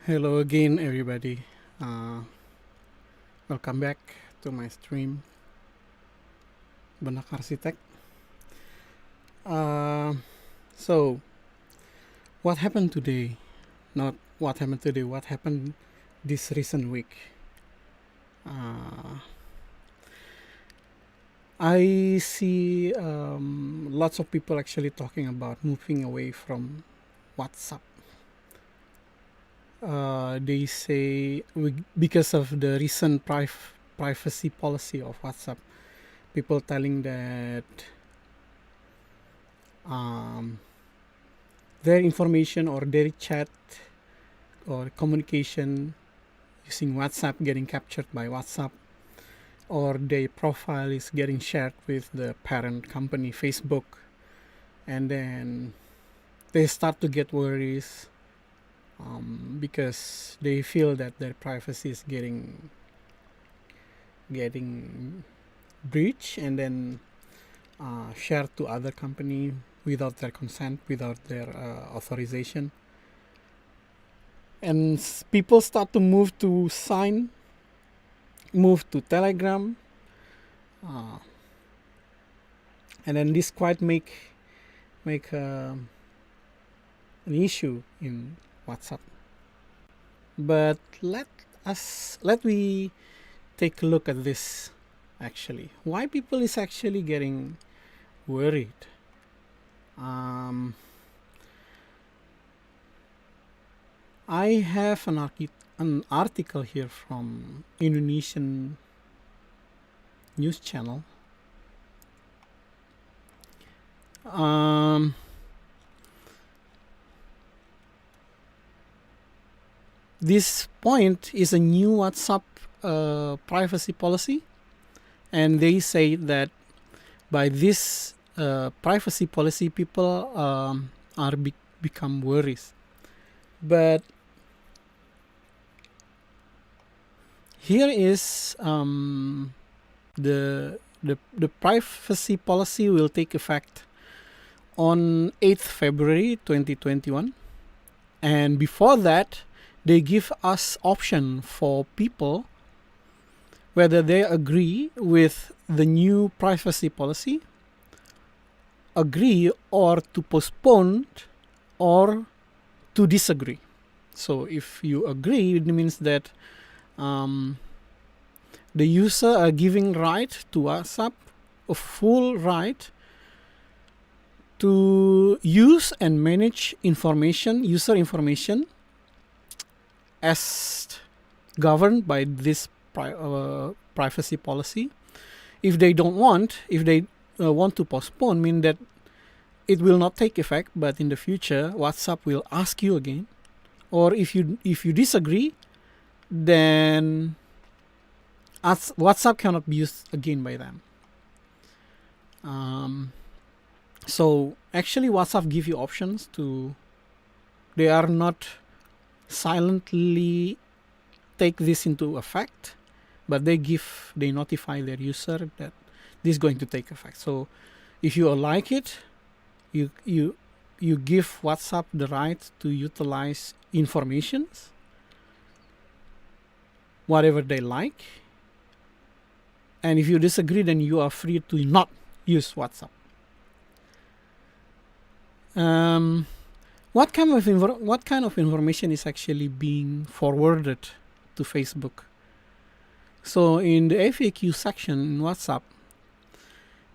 Hello again, everybody. Uh, Welcome back to my stream, Benak Arsitek. So, what happened today? Not what happened today, what happened this recent week? Uh, I see lots of people actually talking about moving away from WhatsApp. They say because of the recent privacy policy of WhatsApp, people telling that their information or their chat or communication using WhatsApp getting captured by WhatsApp, or their profile is getting shared with the parent company Facebook, and then they start to get worries because they feel that their privacy is getting breached and then shared to other company without their consent, without their authorization. And people start to move to Telegram, and then this quite make an issue in WhatsApp. But let we take a look at this actually. Why people is actually getting worried? I have an article here from Indonesian news channel. This point is a new WhatsApp privacy policy, and they say that by this privacy policy, people are become worries. But here is the privacy policy will take effect on 8th February 2021, and before that they give us option for people whether they agree with the new privacy policy, agree or to postpone or to disagree. So if you agree, it means that the user are giving right to WhatsApp, a full right to use and manage user information as governed by this privacy policy. If they want to postpone, mean that it will not take effect, but in the future WhatsApp will ask you again. Or if you disagree, then WhatsApp cannot be used again by them. So actually WhatsApp give you options they are not silently take this into effect, but they notify their user that this is going to take effect. So if you like it, you give WhatsApp the right to utilize informations, whatever they like. And if you disagree, then you are free to not use WhatsApp. What kind of information is actually being forwarded to Facebook? So in the FAQ section in WhatsApp,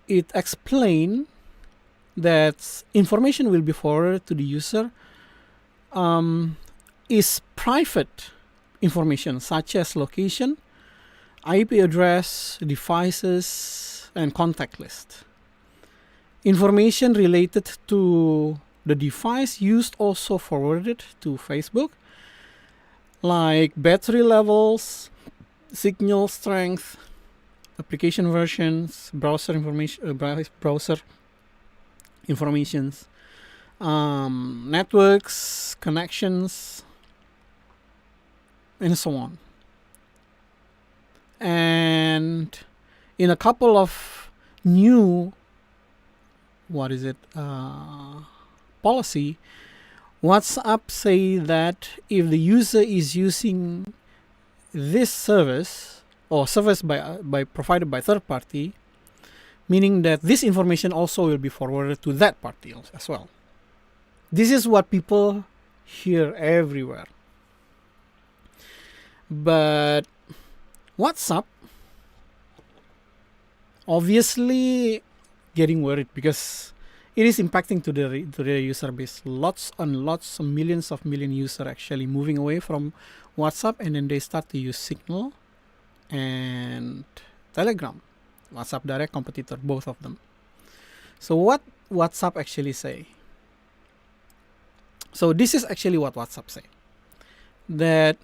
it explains that information will be forwarded to the user is private information such as location, IP address, devices, and contact list. Information related to the device used also forwarded to Facebook, like battery levels, signal strength, application versions, browser informations, networks, connections, and so on. And in a couple of new policy, WhatsApp say that if the user is using this service or service by provided by third party, meaning that this information also will be forwarded to that party as well. This is what people hear everywhere. But WhatsApp obviously getting worried because it is impacting to the user base. Lots and lots of millions users actually moving away from WhatsApp, and then they start to use Signal and Telegram. WhatsApp direct competitor, both of them. So what WhatsApp actually say? So this is actually what WhatsApp say. That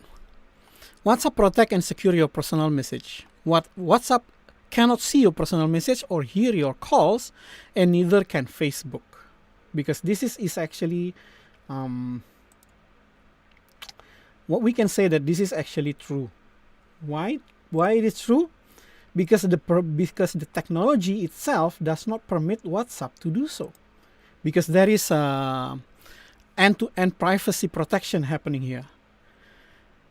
WhatsApp protect and secure your personal message. WhatsApp cannot see your personal message or hear your calls, and neither can Facebook, because this is actually what we can say that this is actually true. Why it is true? Because the technology itself does not permit WhatsApp to do so, because there is end-to-end privacy protection happening here.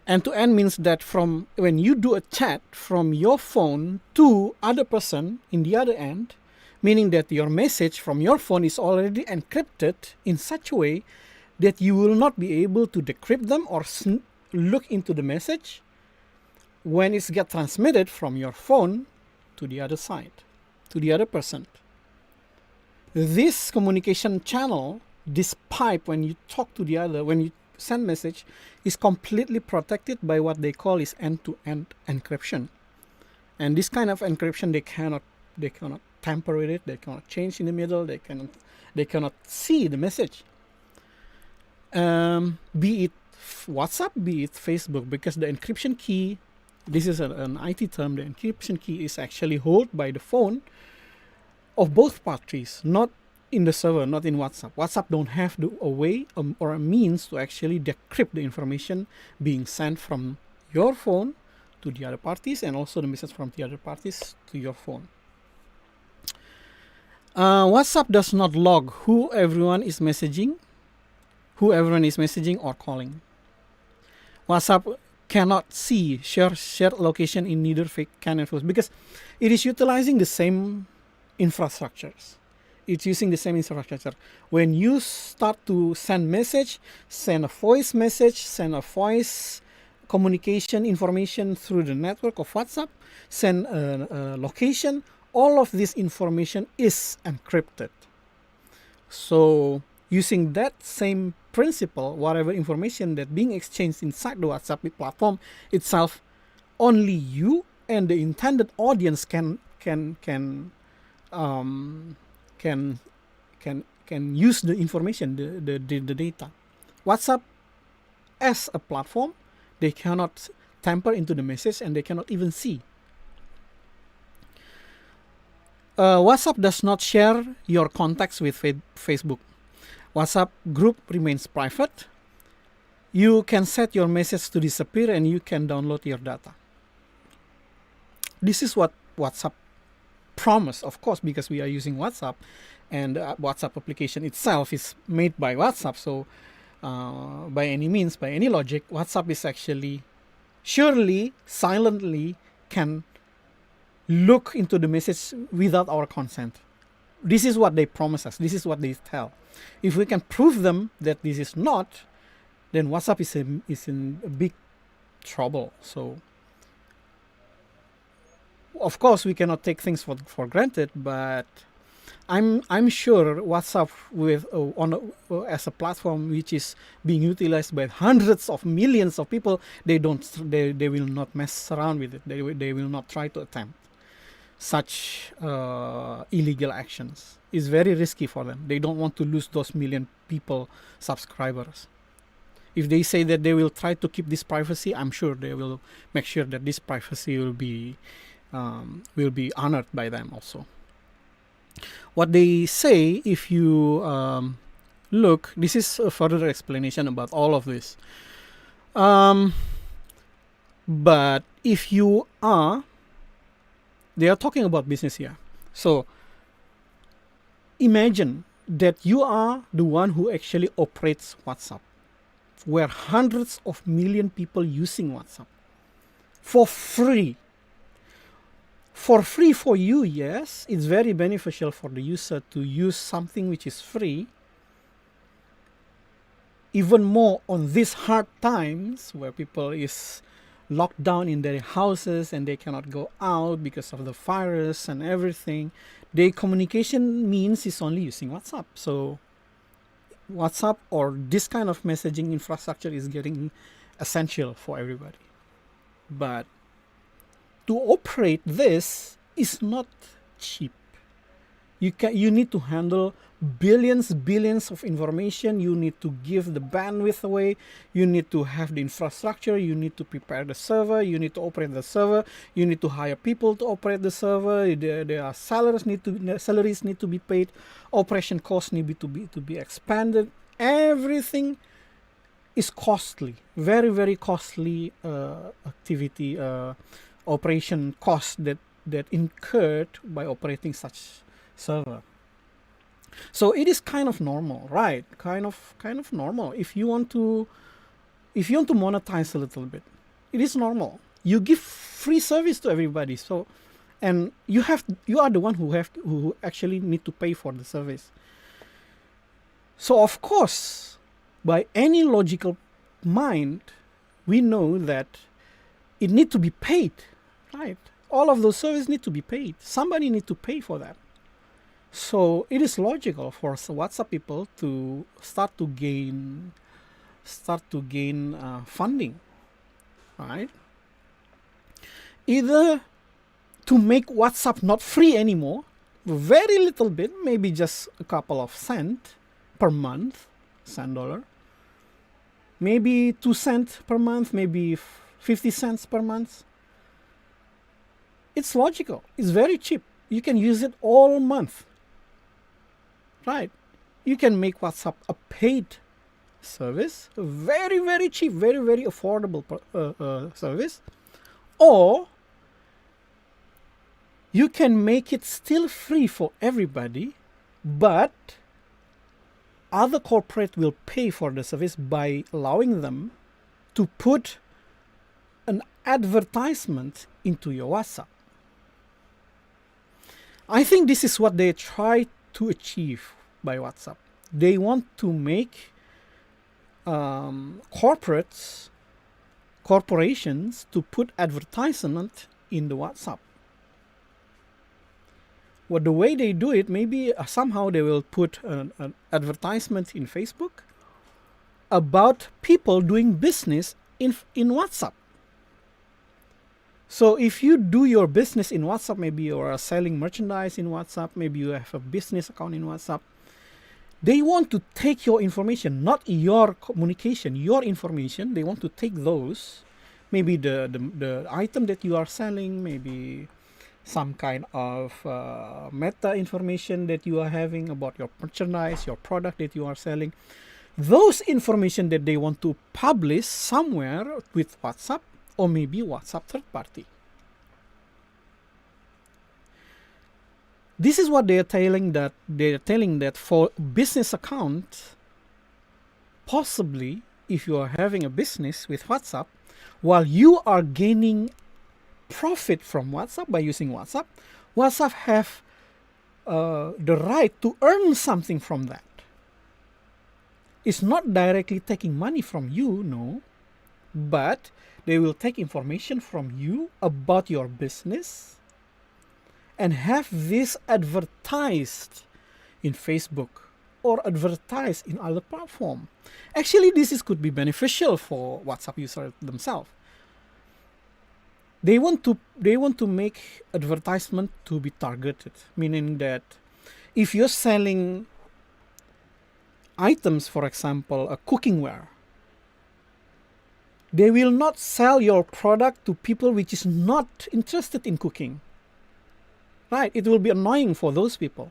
End-to-end means that from when you do a chat from your phone to other person in the other end, meaning that your message from your phone is already encrypted in such a way that you will not be able to decrypt them or look into the message when it gets transmitted from your phone to the other side, to the other person. This communication channel, this pipe, when you talk to the other, when you send message, is completely protected by what they call is end-to-end encryption. And this kind of encryption, they cannot tamper with it, they cannot change in the middle, they cannot see the message. Be it WhatsApp, be it Facebook, because the encryption key, this is an IT term, the encryption key is actually held by the phone of both parties, not in the server, not in WhatsApp. WhatsApp don't have a way or a means to actually decrypt the information being sent from your phone to the other parties, and also the message from the other parties to your phone. WhatsApp does not log who everyone is messaging or calling. WhatsApp cannot see shared location in neither CAN and Facebook, because it is utilizing the same infrastructures. It's using the same infrastructure. When you start to send message, send a voice message, send a voice communication information through the network of WhatsApp, send a location, all of this information is encrypted. So using that same principle, whatever information that being exchanged inside the WhatsApp platform itself, only you and the intended audience can use the information, the data. WhatsApp as a platform, they cannot tamper into the message, and they cannot even see. WhatsApp does not share your contacts with Facebook. WhatsApp group remains private. You can set your message to disappear, and you can download your data. This is what WhatsApp promise, of course, because we are using WhatsApp, and the WhatsApp application itself is made by WhatsApp. So by any means, by any logic, WhatsApp is actually surely silently can look into the message without our consent. This is what they promise us. This is what they tell. If we can prove them that this is not, then WhatsApp is in a big trouble. So of course, we cannot take things for granted, but I'm sure WhatsApp as a platform which is being utilized by hundreds of millions of people, they will not mess around with it. They will not try to attempt such illegal actions. It's very risky for them. They don't want to lose those million people subscribers. If they say that they will try to keep this privacy, I'm sure they will make sure that this privacy will be honored by them also. What they say, if you look, this is a further explanation about all of this. But if you are, they are talking about business here. So imagine that you are the one who actually operates WhatsApp, where hundreds of million people using WhatsApp for free. For free for you, yes, it's very beneficial for the user to use something which is free. Even more on these hard times where people is locked down in their houses and they cannot go out because of the virus and everything. Their communication means is only using WhatsApp. So WhatsApp or this kind of messaging infrastructure is getting essential for everybody. But to operate this is not cheap. You need to handle billions of information. You need to give the bandwidth away. You need to have the infrastructure. You need to prepare the server. You need to operate the server. You need to hire people to operate the server. There are salaries need to be paid. Operation costs need to be expanded. Everything is costly. Very costly activity, operation cost that incurred by operating such server. So it is kind of normal, right? Kind of normal. If you want to monetize a little bit, it is normal. You give free service to everybody. So, and you are the one who actually need to pay for the service. So of course, by any logical mind, we know that it need to be paid, right? All of those services need to be paid. Somebody need to pay for that. So it is logical for WhatsApp people to start to gain funding, right? Either to make WhatsApp not free anymore, very little bit, maybe just a couple of cents per month, $1, maybe 2 cents per month, maybe 50 cents per month. It's logical. It's very cheap. You can use it all month. Right, you can make WhatsApp a paid service, very cheap, very affordable service, or you can make it still free for everybody, but other corporate will pay for the service by allowing them to put an advertisement into your WhatsApp. I think this is what they try to achieve by WhatsApp. They want to make corporations to put advertisement in the WhatsApp. Well, the way they do it, maybe somehow they will put an advertisement in Facebook about people doing business in WhatsApp. So if you do your business in WhatsApp, maybe you are selling merchandise in WhatsApp, maybe you have a business account in WhatsApp, they want to take your information, not your communication, your information. They want to take those, maybe the item that you are selling, maybe some kind of meta information that you are having about your merchandise, your product that you are selling. Those information that they want to publish somewhere with WhatsApp, or maybe WhatsApp third party. This is what they are telling that for business account, possibly if you are having a business with WhatsApp, while you are gaining profit from WhatsApp by using WhatsApp, WhatsApp have the right to earn something from that. It's not directly taking money from you, no, but they will take information from you about your business and have this advertised in Facebook or advertised in other platform. Actually, could be beneficial for WhatsApp users themselves. They want to make advertisement to be targeted, meaning that if you're selling items, for example, a cookingware, they will not sell your product to people which is not interested in cooking. Right? It will be annoying for those people.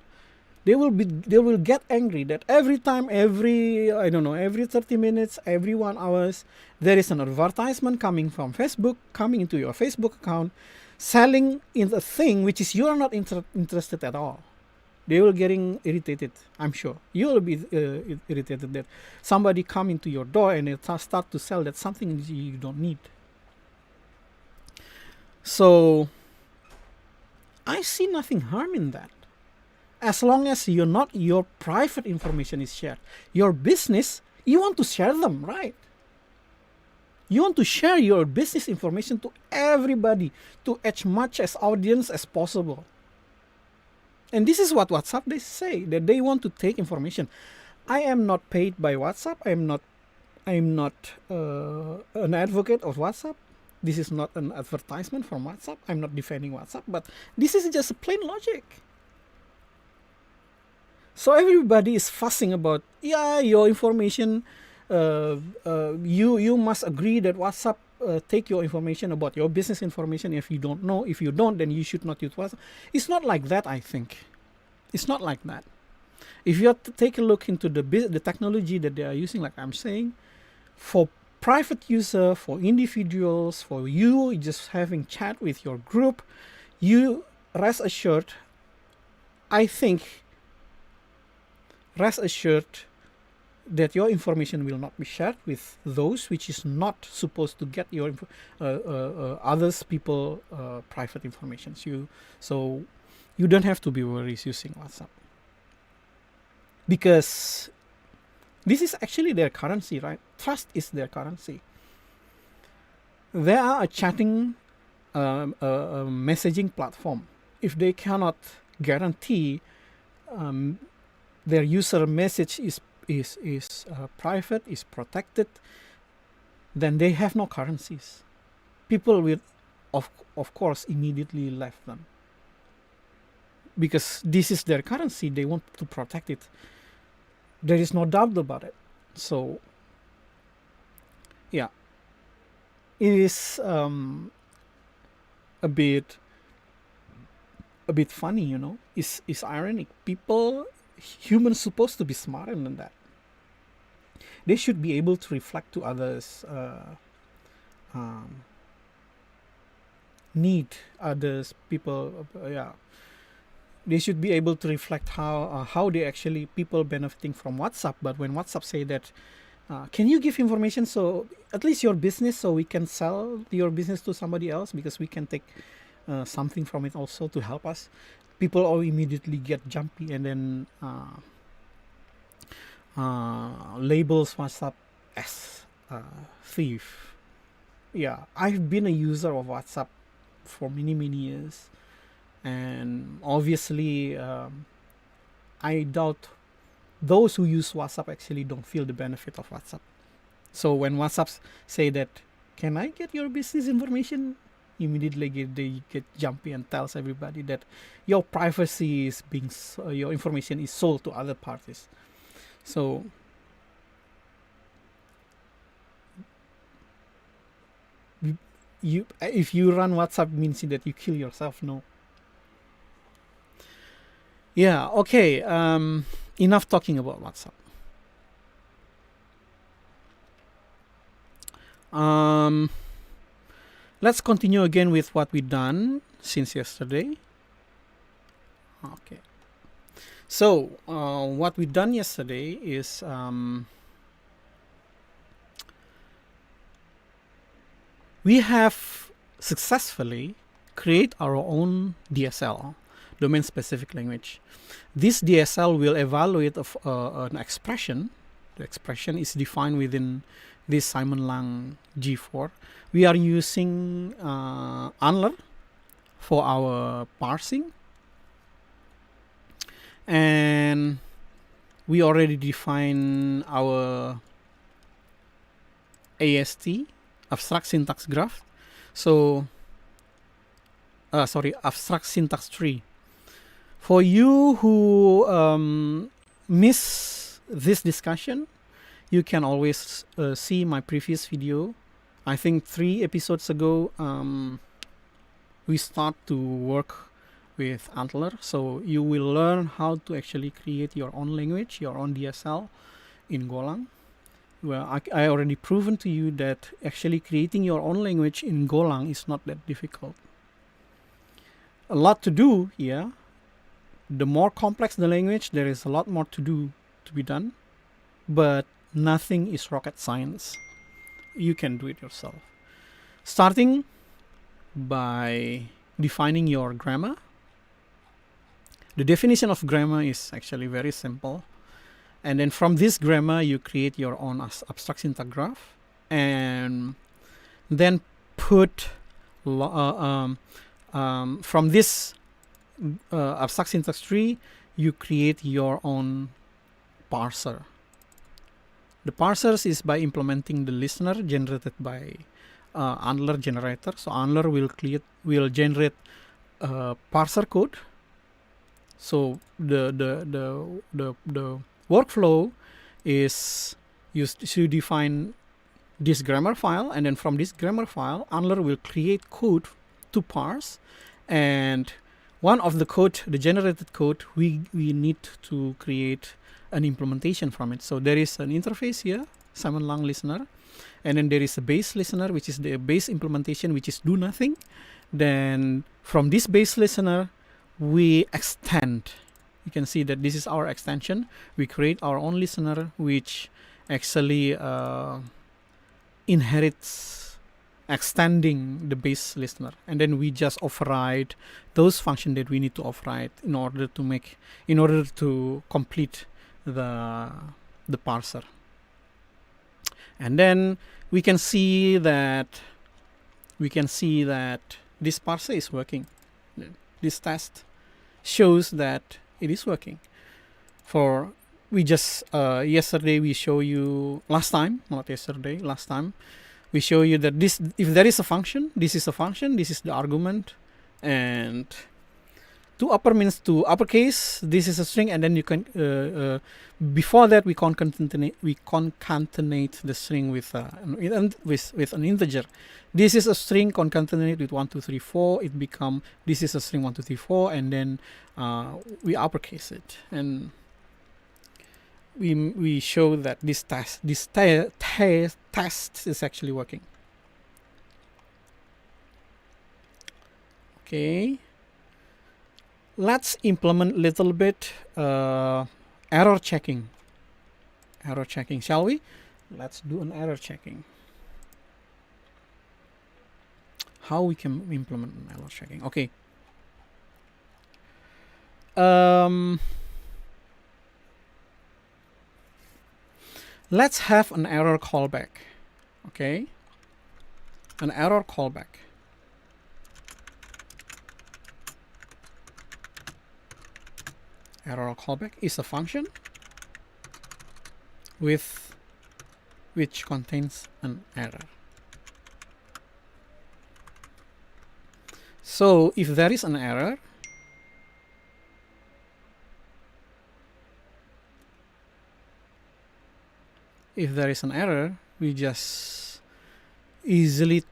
They will get angry that every 30 minutes, every 1 hour, there is an advertisement coming from Facebook, coming into your Facebook account, selling in a thing which is you are not interested at all. They will getting irritated. I'm sure you will be irritated that somebody come into your door and they start to sell that something you don't need. So I see nothing harm in that, as long as your private information is shared. Your business, you want to share them, right? You want to share your business information to everybody, to as much as audience as possible. And this is what WhatsApp they say, that they want to take information. I am not paid by WhatsApp. I'm not an advocate of WhatsApp. This is not an advertisement from WhatsApp. I'm not defending WhatsApp, but this is just plain logic. So everybody is fussing about, your information. You must agree that WhatsApp take your information about your business information. If you don't, then you should not use WhatsApp. It's not like that, I think. It's not like that. If you have to take a look into the technology that they are using, like I'm saying, for private user, for individuals, for you just having chat with your group, you rest assured that your information will not be shared with those which is not supposed to get your others people private information. So you don't have to be worried using WhatsApp, because this is actually their currency, right? Trust is their currency. They are a chatting a messaging platform. If they cannot guarantee their user message is private, is protected, then they have no currencies. People will, of course, immediately left them, because this is their currency. They want to protect it. There is no doubt about it. So, yeah, it is a bit funny, It's ironic. Humans supposed to be smarter than that. They should be able to reflect to others, need others people. They should be able to reflect how they actually people benefiting from WhatsApp. But when WhatsApp say that, can you give information, so at least your business, so we can sell your business to somebody else, because we can take something from it also to help us. People all immediately get jumpy and then labels WhatsApp as thief. Yeah, I've been a user of WhatsApp for many years, and obviously I doubt those who use WhatsApp actually don't feel the benefit of WhatsApp. So when WhatsApp say that, can I get your business information, immediately they get jumpy and tells everybody that your privacy is your information is sold to other parties. So if you run WhatsApp, means that you kill yourself. No. Yeah, okay. Enough talking about WhatsApp. Let's continue again with what we've done since yesterday. Okay. So what we've done yesterday is we have successfully create our own DSL, domain-specific language. This DSL will evaluate an expression. The expression is defined within this Simon Lang G4. We are using Unler for our parsing, and we already define our AST, abstract syntax graph. So abstract syntax tree. For you who miss this discussion, you can always see my previous video. I think 3 episodes ago, we start to work with Antler. So you will learn how to actually create your own language, your own DSL in Golang. Well, I already proven to you that actually creating your own language in Golang is not that difficult. A lot to do, yeah, The more complex the language, there is a lot more to do, to be done, but nothing is rocket science. You can do it yourself. Starting by defining your grammar. The definition of grammar is actually very simple. And then from this grammar, you create your own abstract syntax graph, and then put from this abstract syntax tree, you create your own parser. The parsers is by implementing the listener generated by Handler generator. So Handler will generate parser code. So the workflow is used to define this grammar file, and then from this grammar file, Handler will create code to parse, and one of the code, the generated code, we need to create an implementation from it. So there is an interface here, Simon Lang listener, and then there is a base listener, which is the base implementation, which is do nothing. Then from this base listener, we extend. You can see that this is our extension. We create our own listener, which actually inherits extending the base listener, and then we just override those functions that we need to override in order to complete the parser. And then we can see that this parser is working. This test shows that it is working. Yesterday we show you, last time we show you that this, if there is a function, this is a function, this is the argument, and to upper means to uppercase, this is a string, and then you can before that we concatenate the string with an integer. This is a string concatenate with 1 2 3 4. It become, this is a string 1 2 3 4, and then we uppercase it, and we show that this test is actually working. Okay, let's implement a little bit error checking, shall we? Let's do an error checking. How we can implement an error checking? Okay. Let's have an error callback. Okay, an error callback. Error callback is a function which contains an error. So if there is an error, we just easily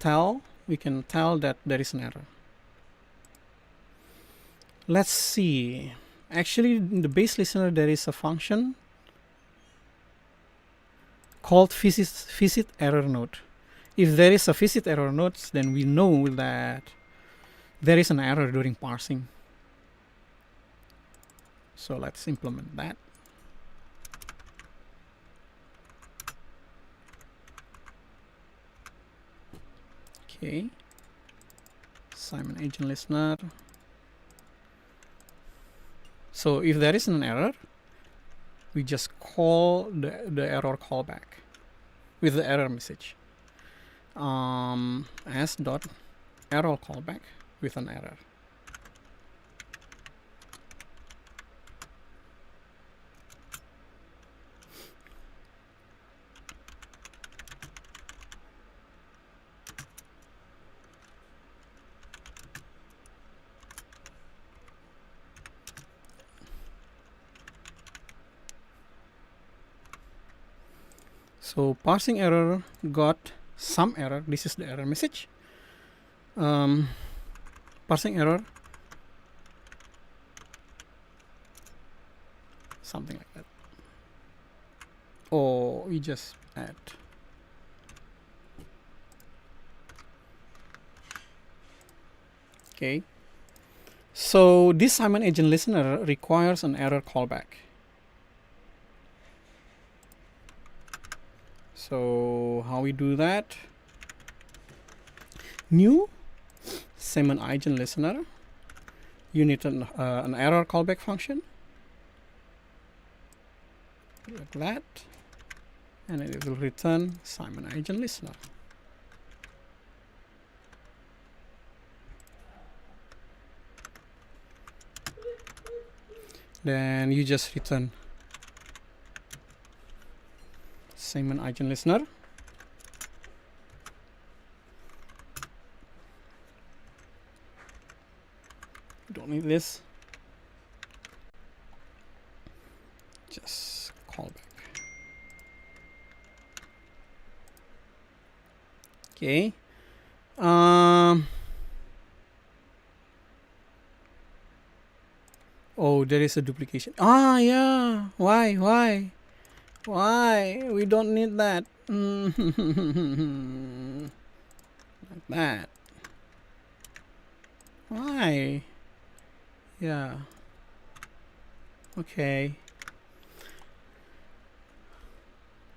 we can tell that there is an error. Let's see. Actually, in the base listener, there is a function called visit error node. If there is a visit error node, then we know that there is an error during parsing. So let's implement that. Okay, Simon agent listener. So if there is an error, we just call the error callback with the error message as dot error callback with an error. So parsing error got some error. This is the error message. Parsing error, something like that. Or we just add. Okay. So this Simon agent listener requires an error callback. So how we do that? New Simon agent listener. You need an error callback function like that, and it will return Simon agent listener. Then you just return Simon agent listener. Don't need this. Just callback. Okay. Oh, there is a duplication. Ah, yeah. Why? We don't need that. Like that. Why? Yeah. Okay.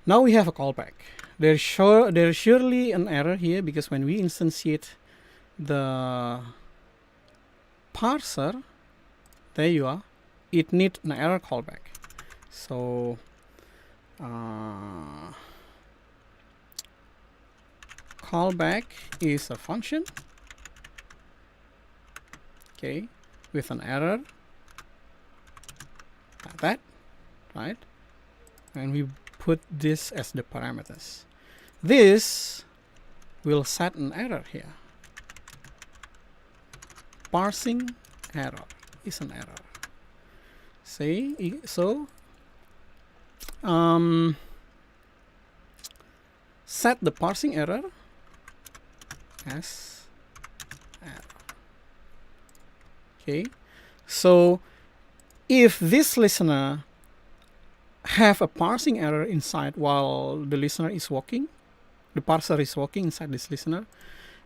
Now we have a callback. There's surely an error here, because when we instantiate the parser, there you are, it needs an error callback. So callback is a function, okay, with an error like that, right? And we put this as the parameters. This will set an error here. Parsing error is an error. See, so set the parsing error as error. Okay, so if this listener have a parsing error inside while the listener is walking, the parser is walking inside this listener,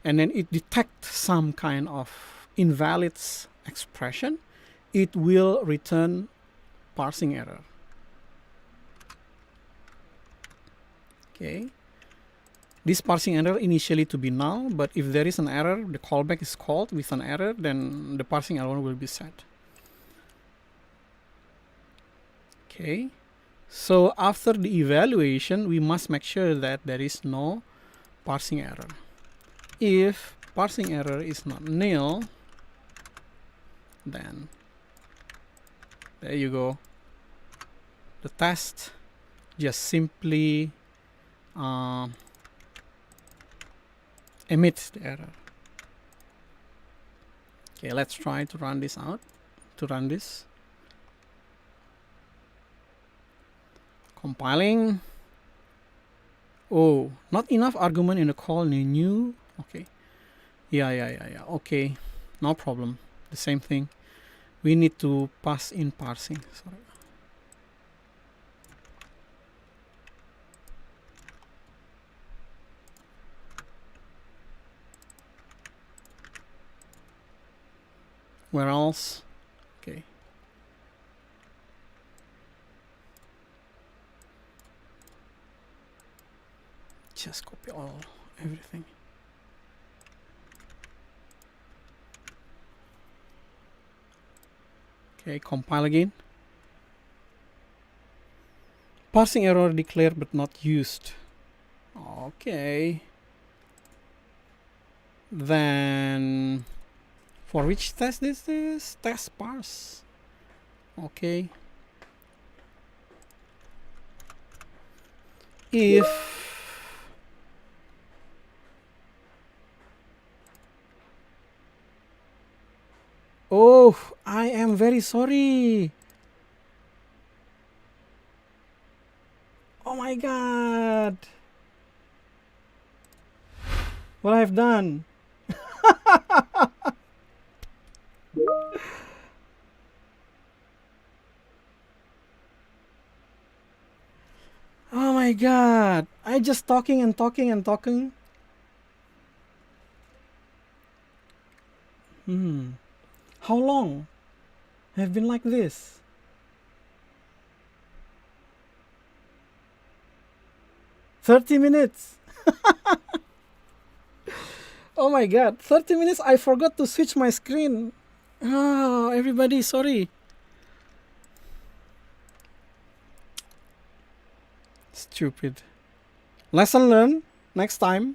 and then it detects some kind of invalid expression, it will return parsing error. Okay, this parsing error initially to be null, but if there is an error, the callback is called with an error, then the parsing error will be set. Okay, so after the evaluation, we must make sure that there is no parsing error. If parsing error is not nil, then there you go. The test just simply emits the error. Okay, let's try to run this out. To run this, compiling. Oh, not enough argument in the call new. Okay, yeah. Okay, no problem. The same thing. We need to pass in parsing. Sorry. Where else? Okay. Just copy everything. Okay, compile again. Parsing error declared but not used. Okay. Then for which test is this? Test parse. Okay. If oh, I am very sorry. Oh my god. What I've done. Oh my god. I just talking and talking and talking. How long have been like this? $30. Oh my god, 30 minutes. I forgot to switch my screen. Everybody, sorry. Stupid. Lesson learned. Next time,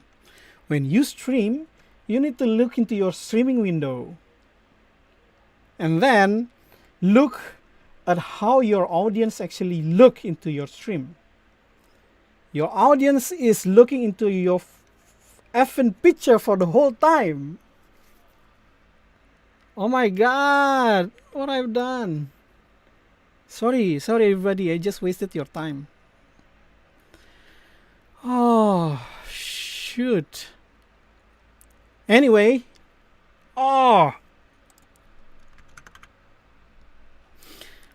when you stream, you need to look into your streaming window. And then look at how your audience actually look into your stream. Your audience is looking into your effing picture for the whole time. Oh my god, what I've done. Sorry everybody, I just wasted your time. Oh, shoot. Anyway,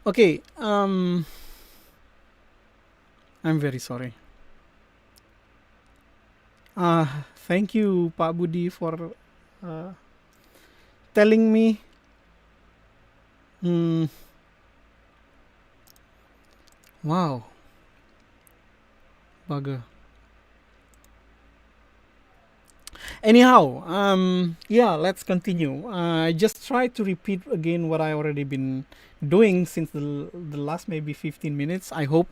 okay, I'm very sorry. Thank you, Pak Budi, for telling me. Wow. Bugger. Anyhow, yeah, let's continue. I just try to repeat again what I already been doing since the last maybe 15 minutes. I hope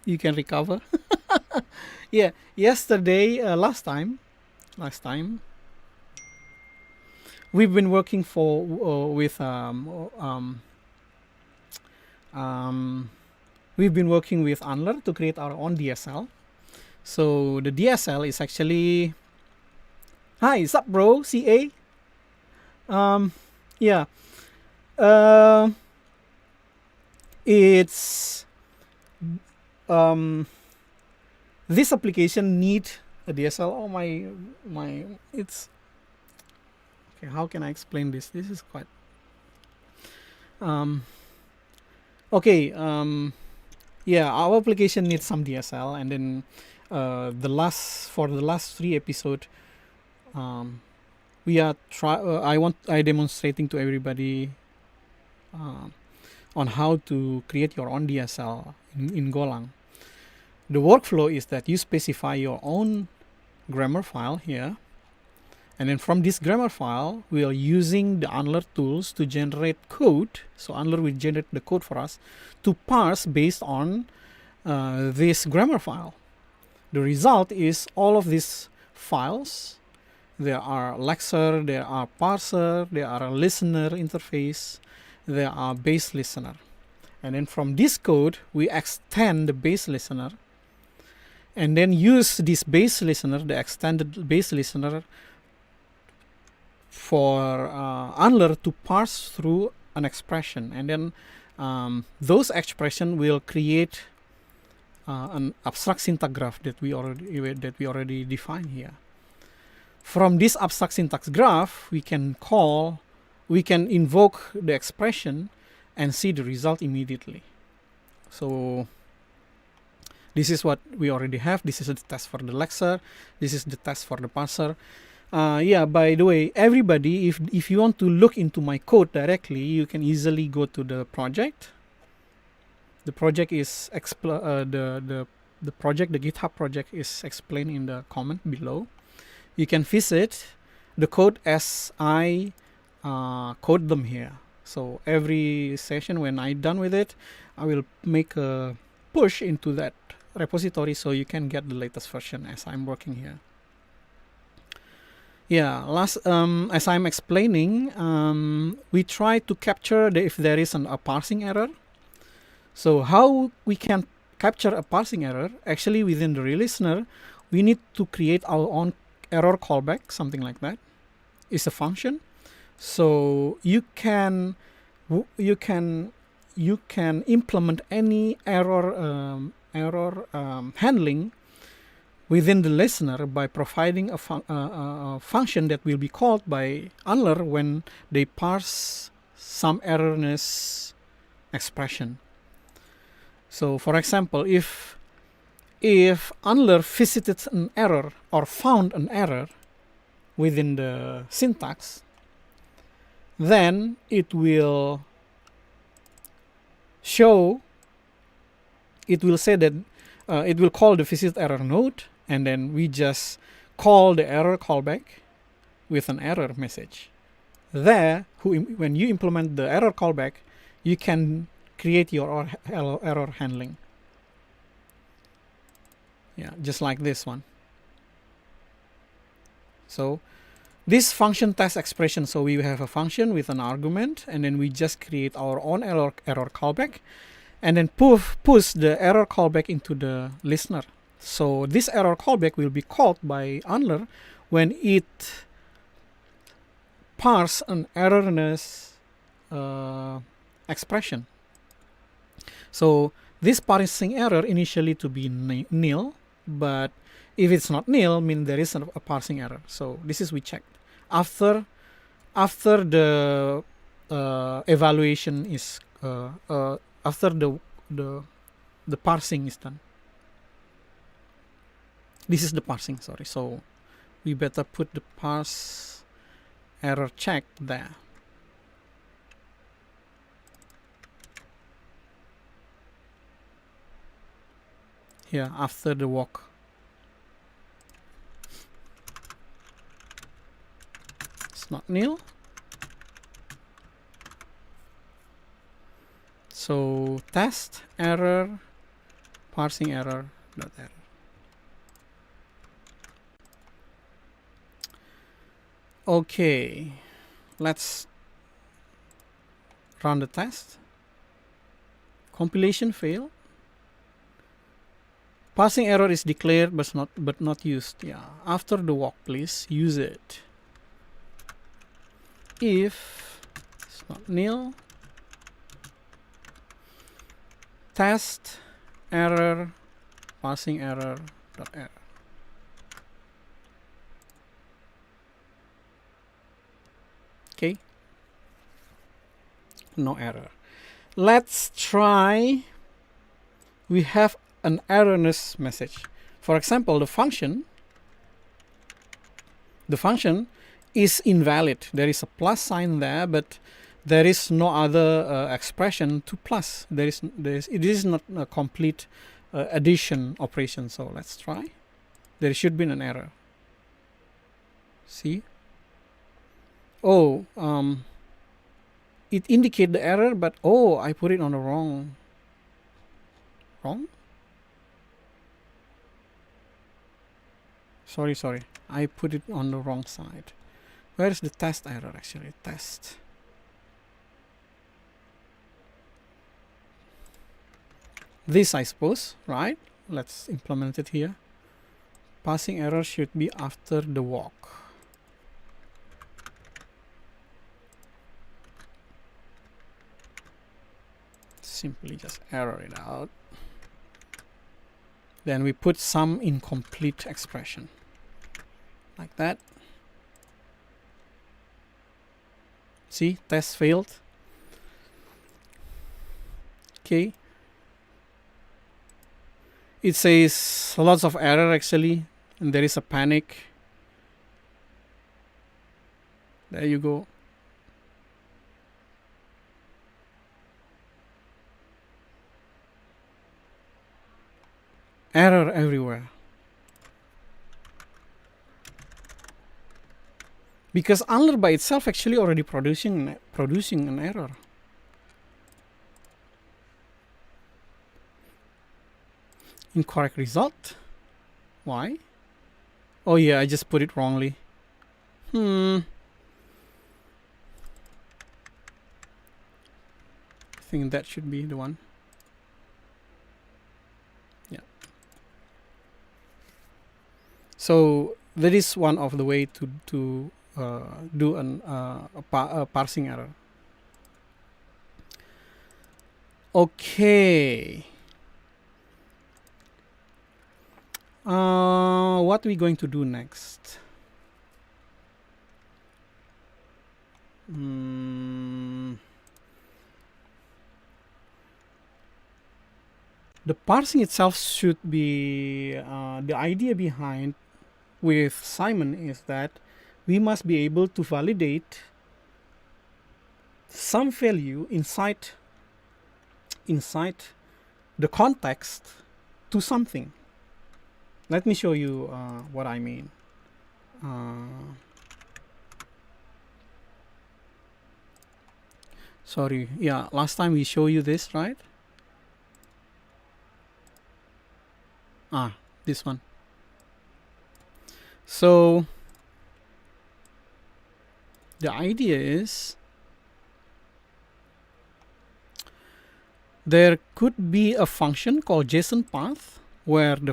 you can recover. Yeah, yesterday, last time, we've been working we've been working with Unlearn to create our own DSL. So the DSL is actually, hi, sup bro, CA? Yeah. It's this application need a DSL. Oh my, it's okay. How can I explain this? This is quite okay. Yeah, our application needs some DSL, and then for the last 3 episodes, we are I demonstrating to everybody on how to create your own DSL in Golang. The workflow is that you specify your own grammar file here, and then from this grammar file, we are using the Unlearn tools to generate code. So Unlearn will generate the code for us to parse based on this grammar file. The result is all of these files. There are lexer, there are parser, there are a listener interface, there are base listener. And then from this code, we extend the base listener and then use this base listener, the extended base listener, for Unlearn to parse through an expression. And then those expression will create an abstract syntax graph that we already defined here. From this abstract syntax graph, we can invoke the expression and see the result immediately. So this is what we already have. This is the test for the lexer. This is the test for the parser. Yeah, by the way, everybody, if you want to look into my code directly, you can easily go to the project. The project is the GitHub project is explained in the comment below. You can visit the code as I code them here. So every session when I'm done with it, I will make a push into that repository so you can get the latest version as I'm working here. Yeah, as I'm explaining, we try to capture if there is a parsing error. So how we can capture a parsing error? Actually, within the listener, we need to create our own error callback, something like that. It's a function. So you can implement any error handling within the listener by providing a function that will be called by Unlearn when they parse some erroneous expression. So, for example, if Unlearn visited an error or found an error within the syntax, then it will show, it will say that it will call the visit error node, and then we just call the error callback with an error message. There, when you implement the error callback, you can create your error handling. Yeah, just like this one. So this function test expression, so we have a function with an argument, and then we just create our own error callback, and then push the error callback into the listener. So this error callback will be called by handler when it parse an erroneous expression. So this parsing error initially to be nil, but if it's not nil, mean there is a parsing error. So this is we checked after the evaluation is after the parsing is done. This is the parsing, sorry. So we better put the parse error check there. Here after the walk. It's not nil. So test error parsing error dot error. Okay, let's run the test. Compilation failed. Parsing error is declared but not used. Yeah, after the walk, please use it. If it's not nil, test error parsing error dot error. Okay, no error. Let's try. We have an erroneous message. For example, the function is invalid. There is a plus sign there, but there is no other expression to plus. It is not a complete addition operation. So let's try. There should be an error. See? Oh, it indicates the error, but oh, I put it on the wrong. Sorry, I put it on the wrong side. Where is the test error actually? Test. This, I suppose, right? Let's implement it here. Passing error should be after the walk. Simply just error it out. Then we put some incomplete expression like that. See, test failed. Okay, it says lots of error actually, and there is a panic. There you go. Error everywhere. Because handler by itself actually already producing an error. Incorrect result. Why? Oh yeah, I just put it wrongly. I think that should be the one. Yeah. So that is one of the way to do a parsing error. Okay. What are we going to do next? The parsing itself should be the idea behind with Simon is that we must be able to validate some value inside the context to something. Let me show you what I mean. Sorry, yeah, last time we show you this, right? This one. So the idea is there could be a function called jsonpath where the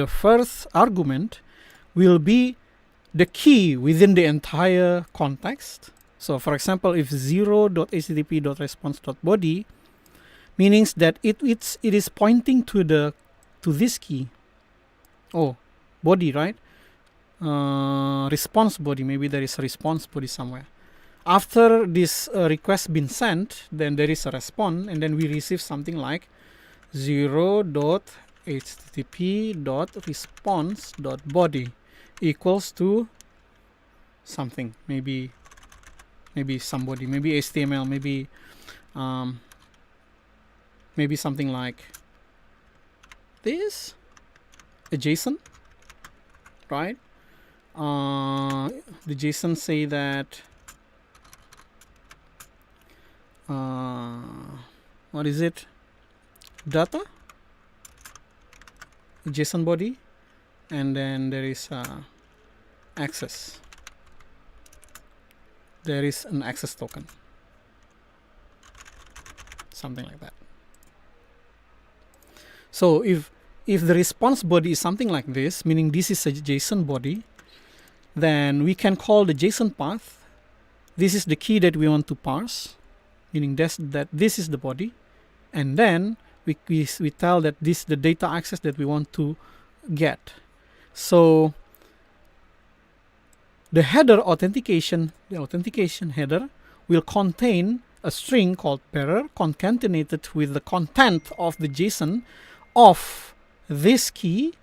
first argument will be the key within the entire context. So for example, if 0.http.response.body means that it is pointing to this key. Oh, body, right? Response body, maybe there is a response body somewhere. After this request been sent, then there is a response, and then we receive something like 0.http.response.body equals to something, maybe somebody, maybe HTML, maybe something like this, a JSON, right? The JSON say that what is it? Data, JSON body, and then there is access. There is an access token, something like that. So if the response body is something like this, meaning this is a JSON body, then we can call the JSON path. This is the key that we want to parse, meaning that this is the body, and then we tell that this is the data access that we want to get. So the header authentication, header will contain a string called bearer concatenated with the content of the JSON of this key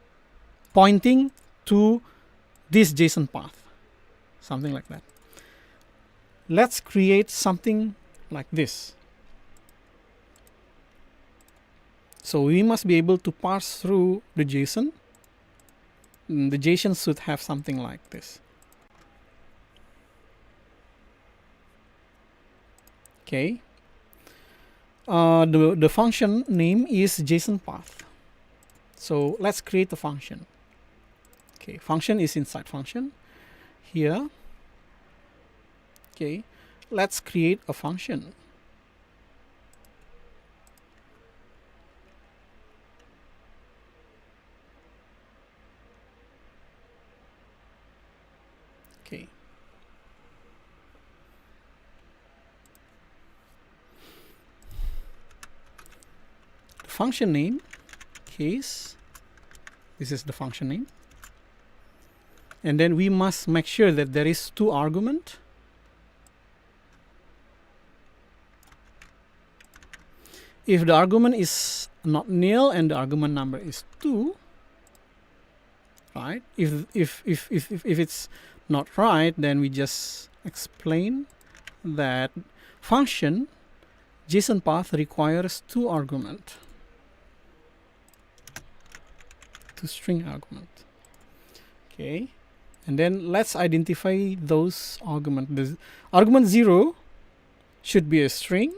pointing to this JSON path, something like that. Let's create something like this. So we must be able to parse through the JSON. The JSON should have something like this. Okay. The function name is JSONpath. So let's create a function. Okay, function is inside function here. Okay, let's create a function. Okay. The function name case, this is the function name. And then we must make sure that there is 2 arguments. If the argument is not nil and the argument number is 2, right? If it's not right, then we just explain that function JSONpath requires 2 arguments, 2 string argument. Okay, and then let's identify those arguments. The argument 0 should be a string,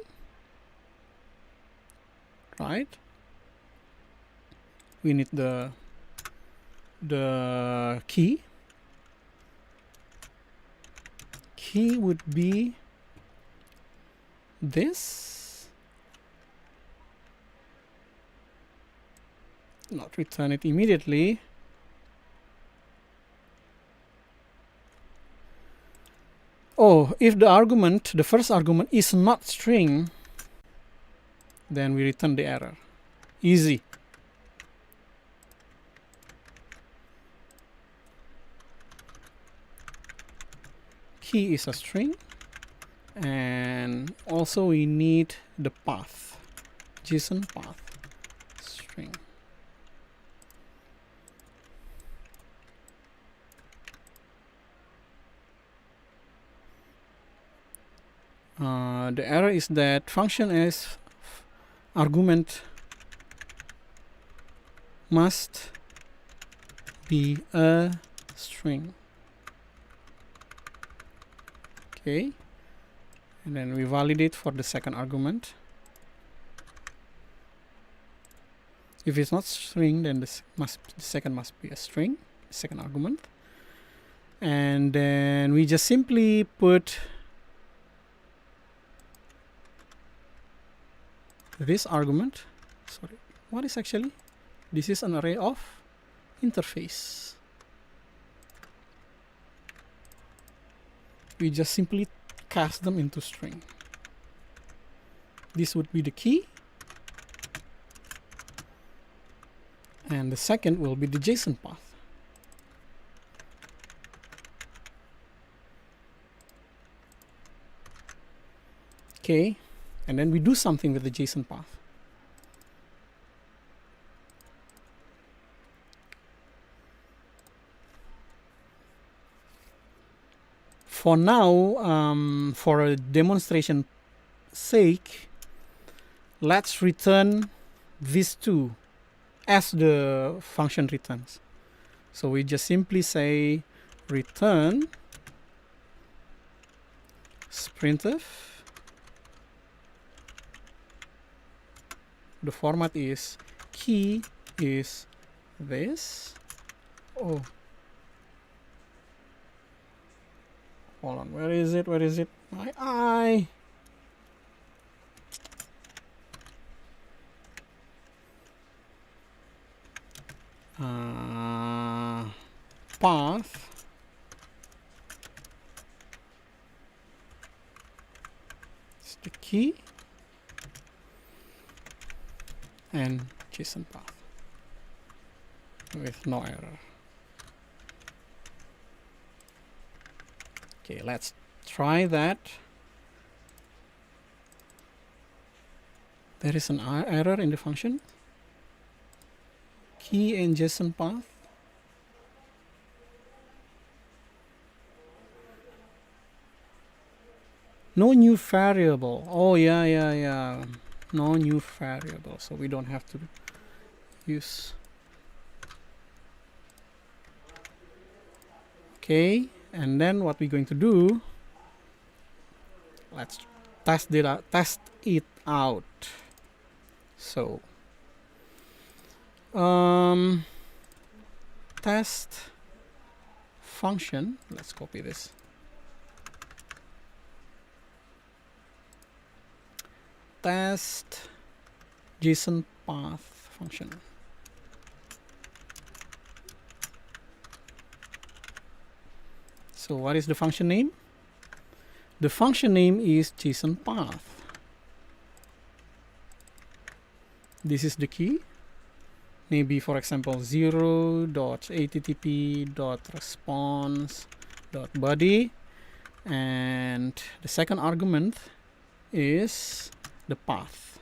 right? We need the key. Key would be this. Not return it immediately. Oh, if the first argument is not string, then we return the error. Easy. Key is a string, and also we need the path, JSON path string. the error is that function as argument must be a string. Okay, and then we validate for the second argument. If it's not string, then the second must be a string, second argument. And then we just simply put this argument. Sorry, what is actually? This is an array of interface. We just simply cast them into string. This would be the key. And the second will be the JSON path. Okay, and then we do something with the JSON path. For now, for a demonstration sake, let's return these two as the function returns. So we just simply say return printf. The format is key is this. Oh, hold on, where is it? Where is it? My eye. Path is the key and JSON path with no error. Okay, let's try that. There is an error in the function. Key and JSON path. No new variable. Oh, yeah. No new variable. So we don't have to use. Okay, and then what we're going to do, let's test it out. So test function, let's copy this. Test JSON path function. So what is the function name? The function name is JSON path. This is the key. Maybe, for example, 0.http.response.body, and the second argument is the path.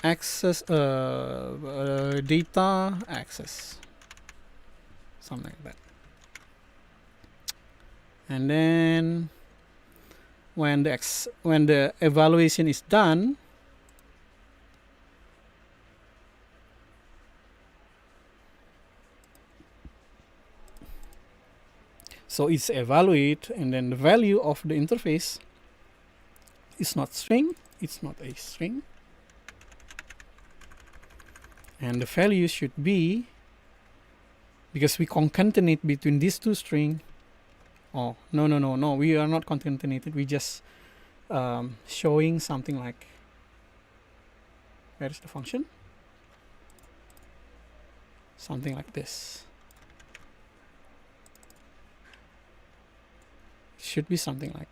Access, data access, something like that. And then when the evaluation is done, so it's evaluate, and then the value of the interface is not string, it's not a string, and the value should be, because we concatenate between these two strings. Oh, no, we are not concatenated, we just showing something like, where is the function? Something like this. Should be something like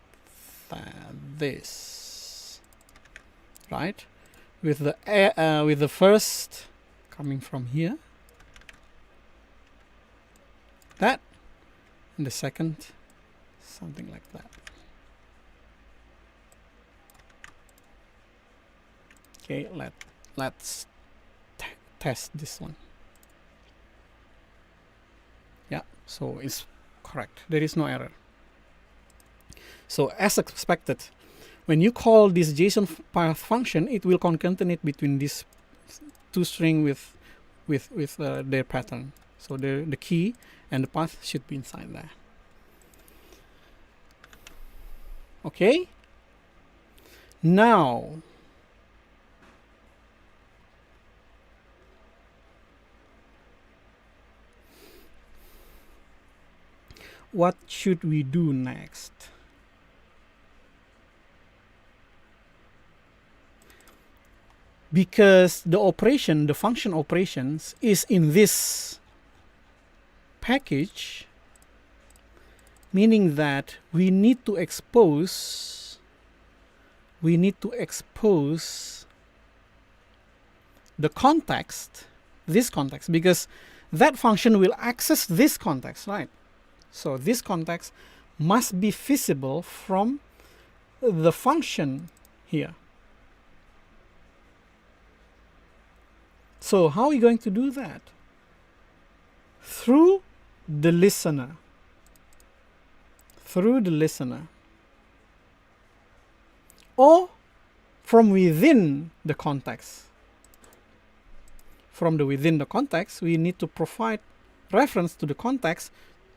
this, right? With the first coming from here, that, and the second something like that. Okay, let's test this one. Yeah, so it's correct. There is no error. So as expected, when you call this JSONPath function, it will concatenate between these two strings with their pattern. So the key and the path should be inside there. Okay. Now, what should we do next? Because the operation, the function operations, is in this package, meaning that we need to expose the context, this context, because that function will access this context, right? So this context must be visible from the function here. So how are we going to do that? Through the listener. Through the listener. Or from within the context. From within the context, we need to provide reference to the context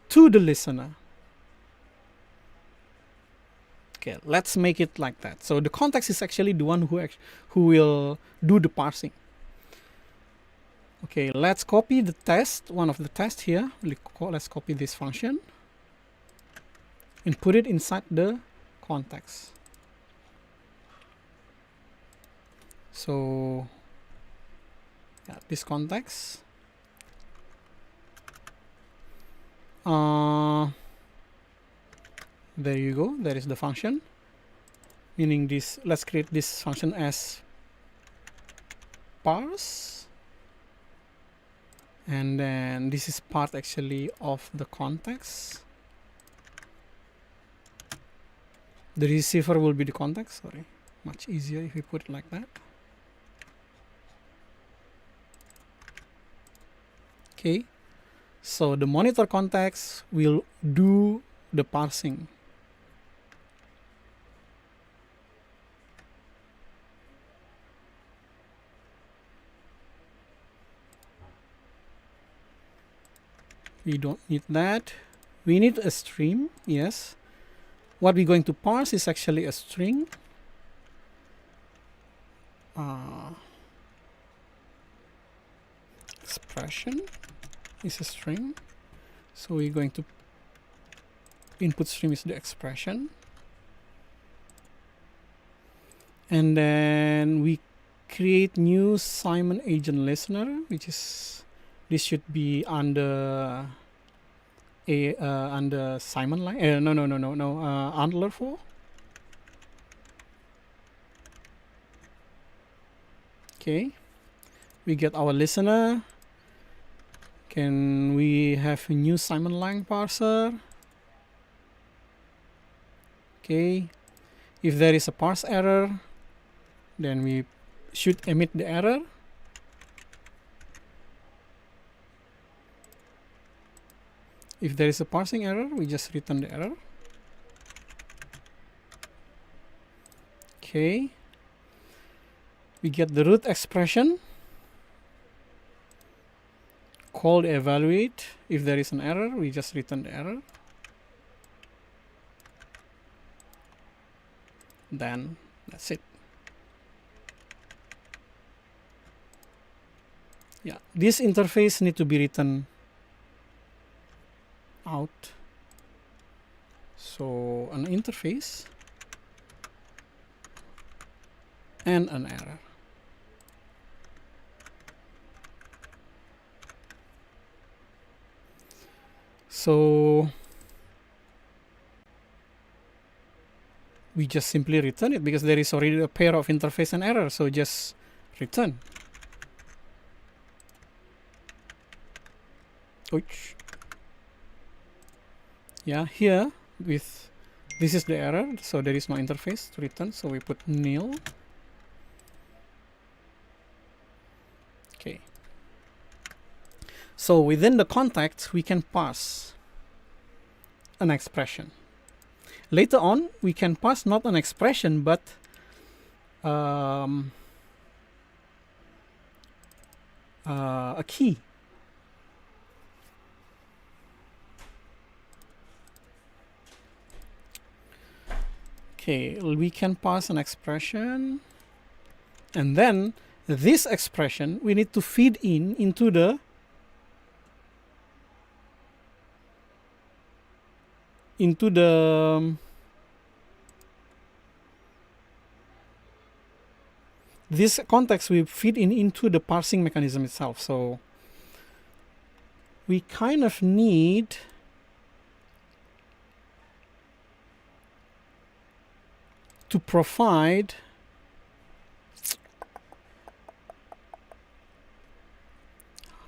to the listener. Okay, let's make it like that. So the context is actually the one who will do the parsing. Okay, let's copy the test, one of the tests here. Let's copy this function and put it inside the context. So, yeah, this context. There you go. There is the function. Meaning this, let's create this function as parse. And then this is part actually of the context. The receiver will be the context. Sorry, much easier if we put it like that. Okay, so the monitor context will do the parsing. We don't need that. We need a stream, yes. What we're going to parse is actually a string. Expression is a string. So we're going to input stream is the expression. And then we create new Simon agent listener, which is, this should be under under Simon line. Handler for. Okay, we get our listener. Can we have a new Simon line parser? Okay, if there is a parse error, then we should emit the error. If there is a parsing error, we just return the error. Okay. We get the root expression. Call the evaluate. If there is an error, we just return the error. Then that's it. Yeah, this interface need to be written out. So an interface and an error. So we just simply return it because there is already a pair of interface and error, so just return. Ouch. Yeah, here with this is the error, so there is no interface to return, so we put nil. Okay. So within the context we can parse. an expression. Later on, we can pass not an expression, but a key. Okay, we can pass an expression, and then this expression we need to feed into the this context we feed into the parsing mechanism itself. So we kind of need to provide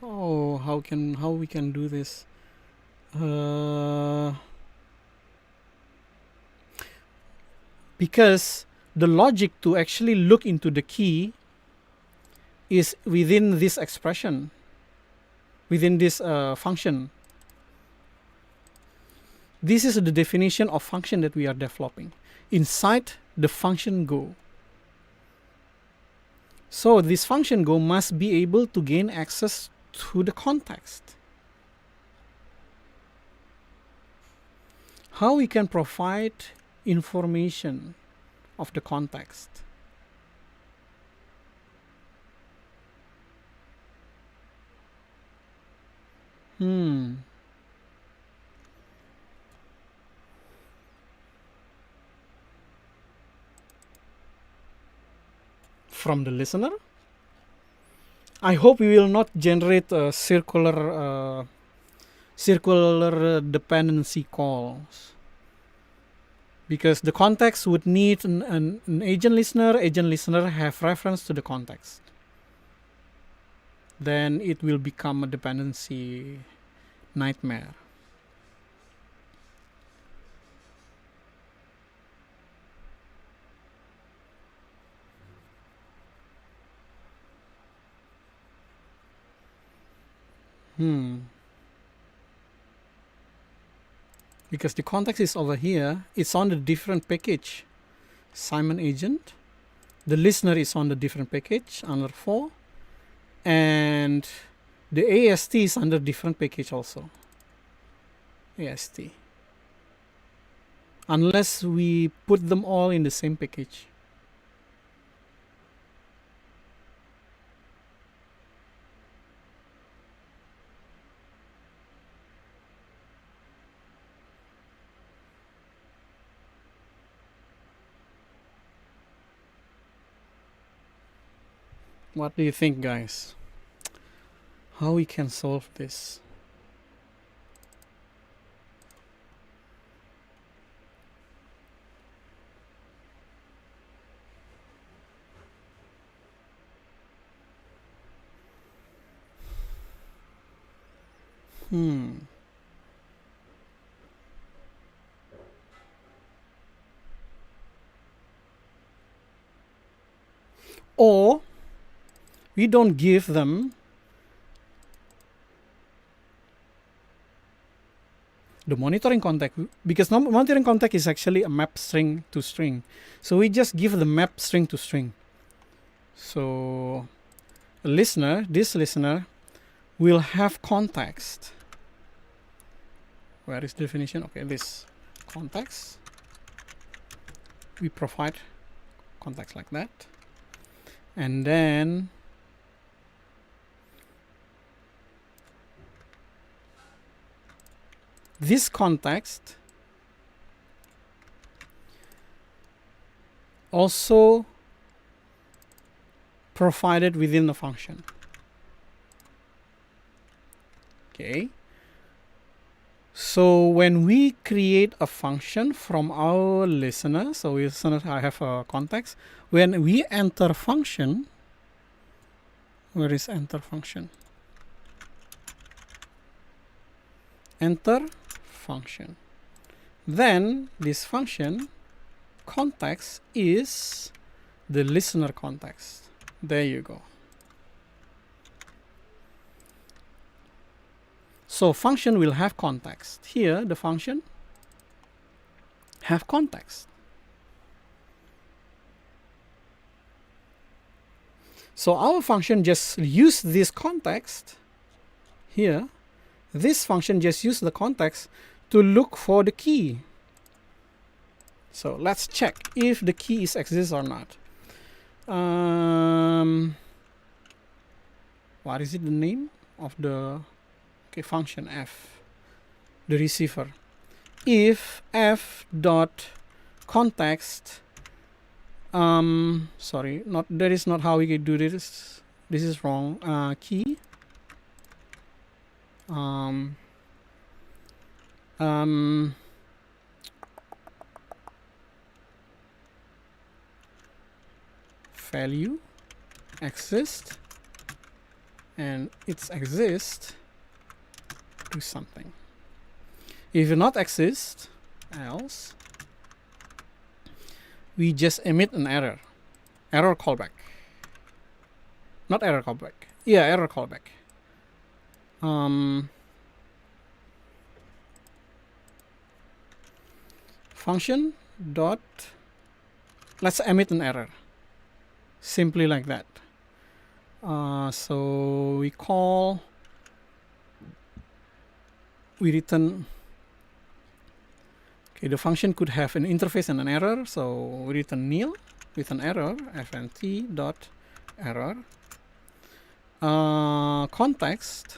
how we can do this. Because the logic to actually look into the key is within this expression, within this function. This is the definition of function that we are developing inside the function Go. So this function Go must be able to gain access to the context. How we can provide information of the context? From the listener? I hope we will not generate a circular dependency calls, because the context would need an agent listener have reference to the context. Then it will become a dependency nightmare. Because the context is over here, it's on a different package. Simon agent. The listener is on the different package, under 4. And the AST is under different package also. AST. Unless we put them all in the same package. What do you think, guys? How we can solve this? Or we don't give them the monitoring context, because monitoring context is actually a map string to string. So we just give the map string to string. So this listener will have context. Where is definition? Okay, this context. We provide context like that. And then this context also provided within the function. Okay. So when we create a function from our listener, so listener, I have a context. When we enter function, where is enter function? Enter function. Then this function context is the listener context. There you go. So function will have context. Here the function have context. So our function just use this context here. This function just use the context to look for the key. So let's check if the key is exists or not. What is it, the name of the function f, the receiver? If f dot context, sorry, not, that is not how we can do this. This is wrong. Key. Value exist, and it's exist to something. If it not exist, else we just emit an error callback. Not error callback. Yeah, error callback. Function dot, let's emit an error. Simply like that. So we return, okay, the function could have an interface and an error, so we return nil with an error, fnt dot error. Context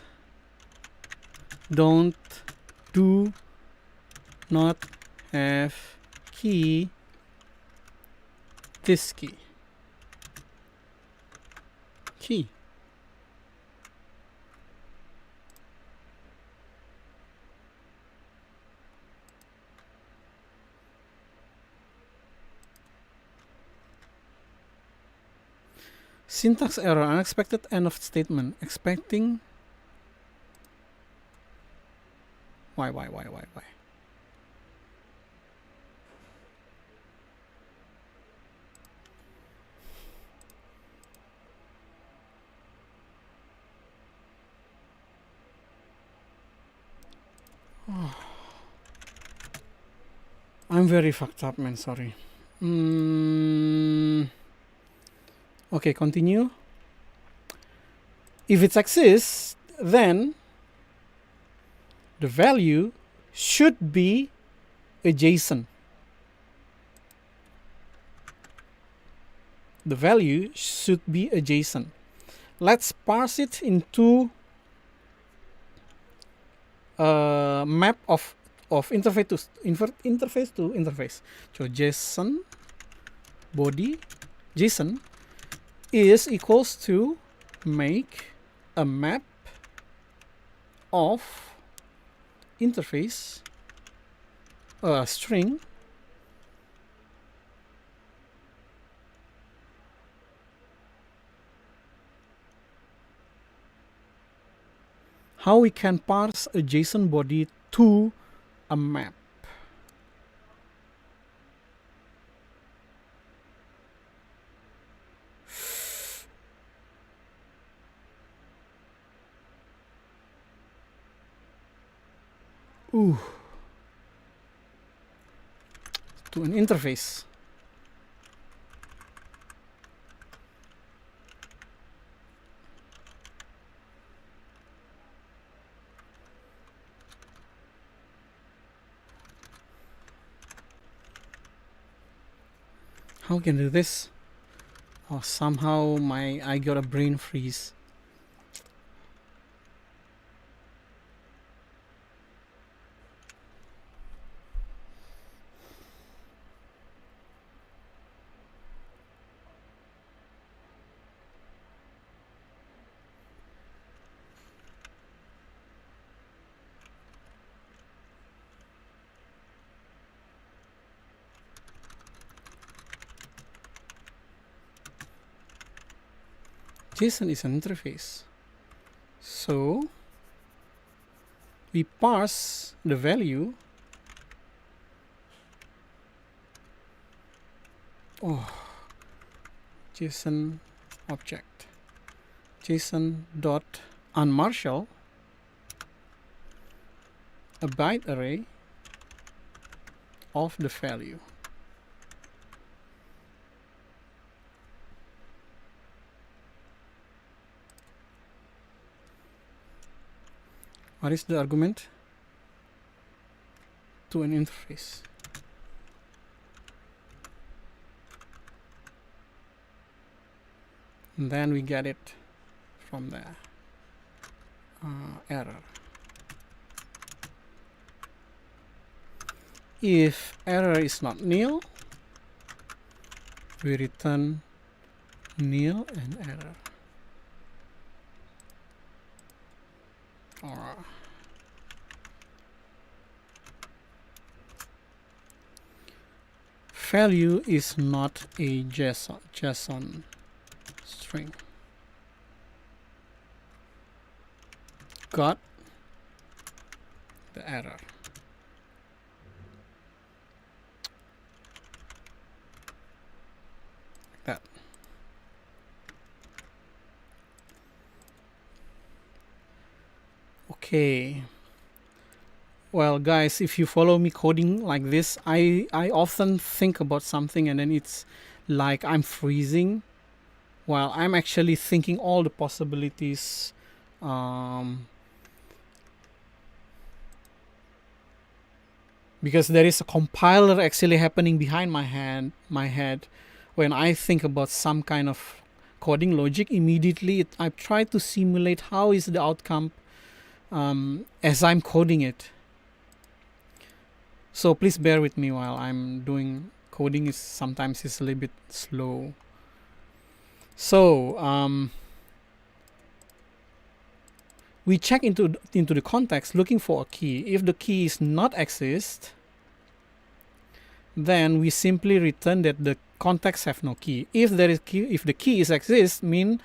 do not have key, this key. Syntax error, unexpected end of statement, expecting. Why? Oh. I'm very fucked up, man, sorry. Okay, continue. If it exists, then the value should be a JSON. The value should be a JSON. Let's parse it into a map of interface to interface. So JSON body JSON is equals to make a map of interface string how we can parse a JSON body to a map. To an interface. How can I do this? Oh, somehow I got a brain freeze. JSON is an interface. So we parse the value JSON object JSON dot unmarshal a byte array of the value. What is the argument? To an interface. And then we get it from there. Error. If error is not nil, we return nil and error. Or value is not a JSON string. Got the error. That. Okay. Well, guys, if you follow me coding like this, I often think about something and then it's like I'm freezing while I'm actually thinking all the possibilities. Because there is a compiler actually happening behind my head when I think about some kind of coding logic. Immediately I try to simulate how is the outcome as I'm coding it. So please bear with me while I'm doing coding. Sometimes it's a little bit slow. So we check into the context looking for a key. If the key is not exist, then we simply return that the context have no key. If there is key, if the key is exist, mean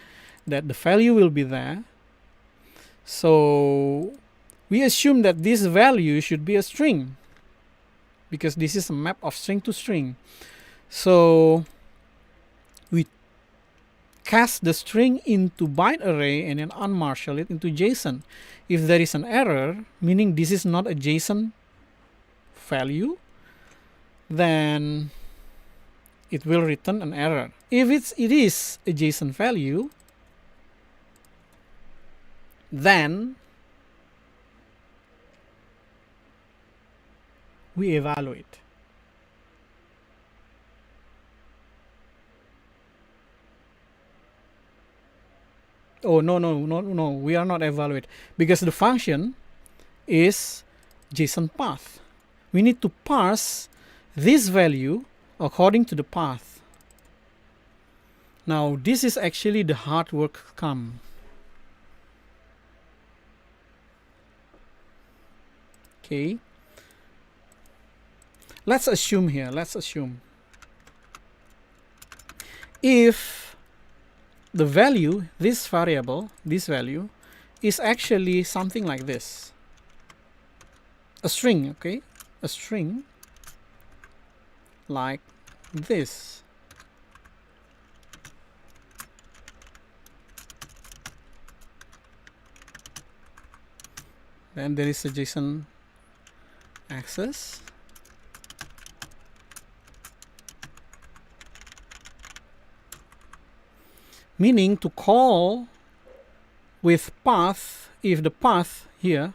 that the value will be there. So we assume that this value should be a string, because this is a map of string to string. So we cast the string into byte array and then unmarshal it into JSON. If there is an error, meaning this is not a JSON value, then it will return an error. If it is a JSON value, then we evaluate. Oh, no, we are not evaluate, because the function is JSON path. We need to parse this value according to the path. Now this is actually the hard work come. Okay, let's assume if the value, this variable, this value is actually something like this, a string, okay, a string like this. Then there is a JSON access. Meaning to call with path, if the path here,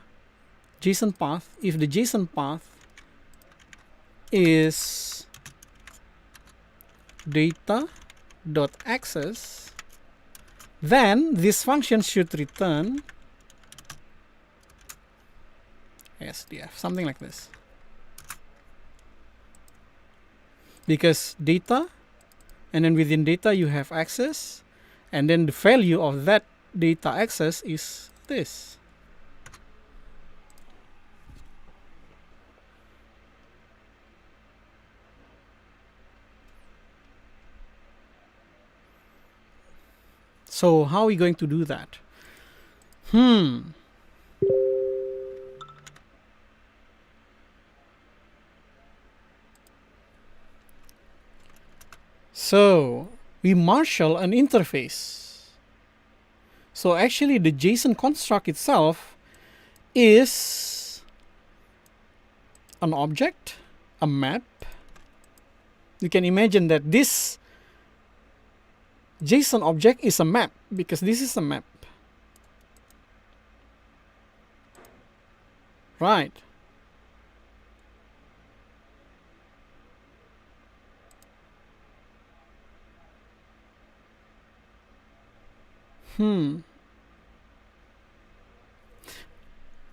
JSON path, if the JSON path is data.access, then this function should return SDF, something like this. Because data, and then within data you have access, and then the value of that data access is this. So how are we going to do that? So we marshal an interface. So actually the JSON construct itself is an object, a map, you can imagine that this JSON object is a map, because this is a map. Right.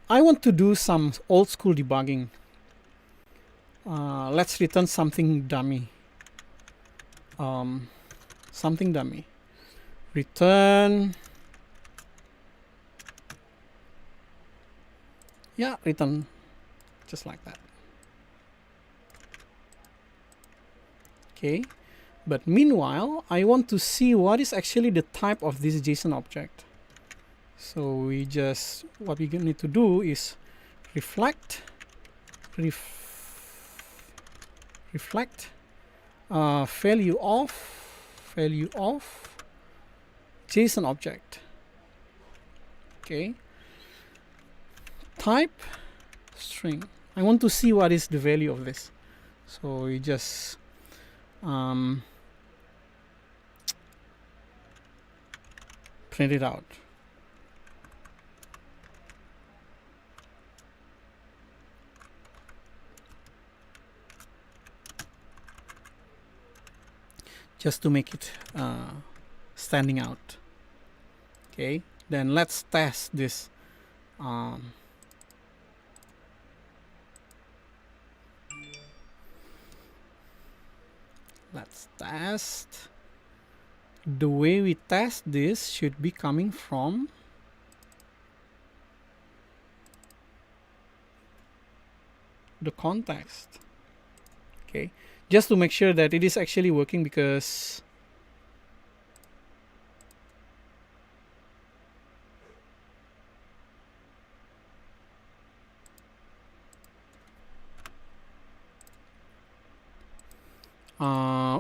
I want to do some old school debugging. Let's return something dummy. Something dummy. Return. Yeah, return just like that. Okay. But meanwhile, I want to see what is actually the type of this JSON object. So we just, what we need to do is reflect value of JSON object. Okay. Type string. I want to see what is the value of this. So we just print it out. Just to make it standing out. Okay, then let's test this. Let's test. The way we test this should be coming from the context. Okay, just to make sure that it is actually working, because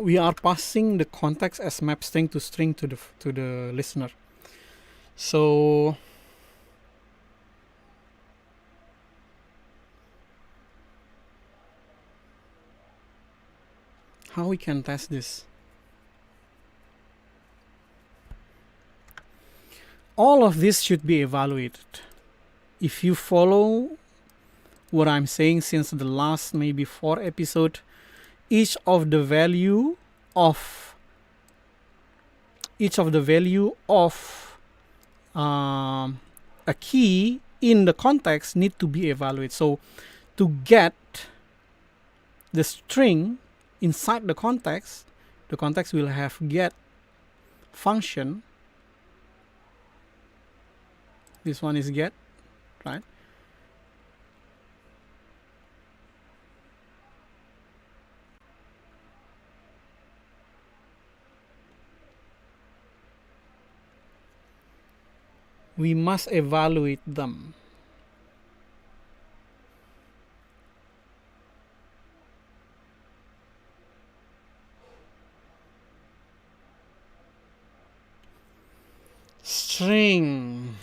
we are passing the context as map string to string to the listener. So how we can test this? All of this should be evaluated. If you follow what I'm saying since the last maybe 4 episodes, each of the value of a key in the context need to be evaluated. So to get the string inside the context will have get function. This one is get, right? We must evaluate them. String.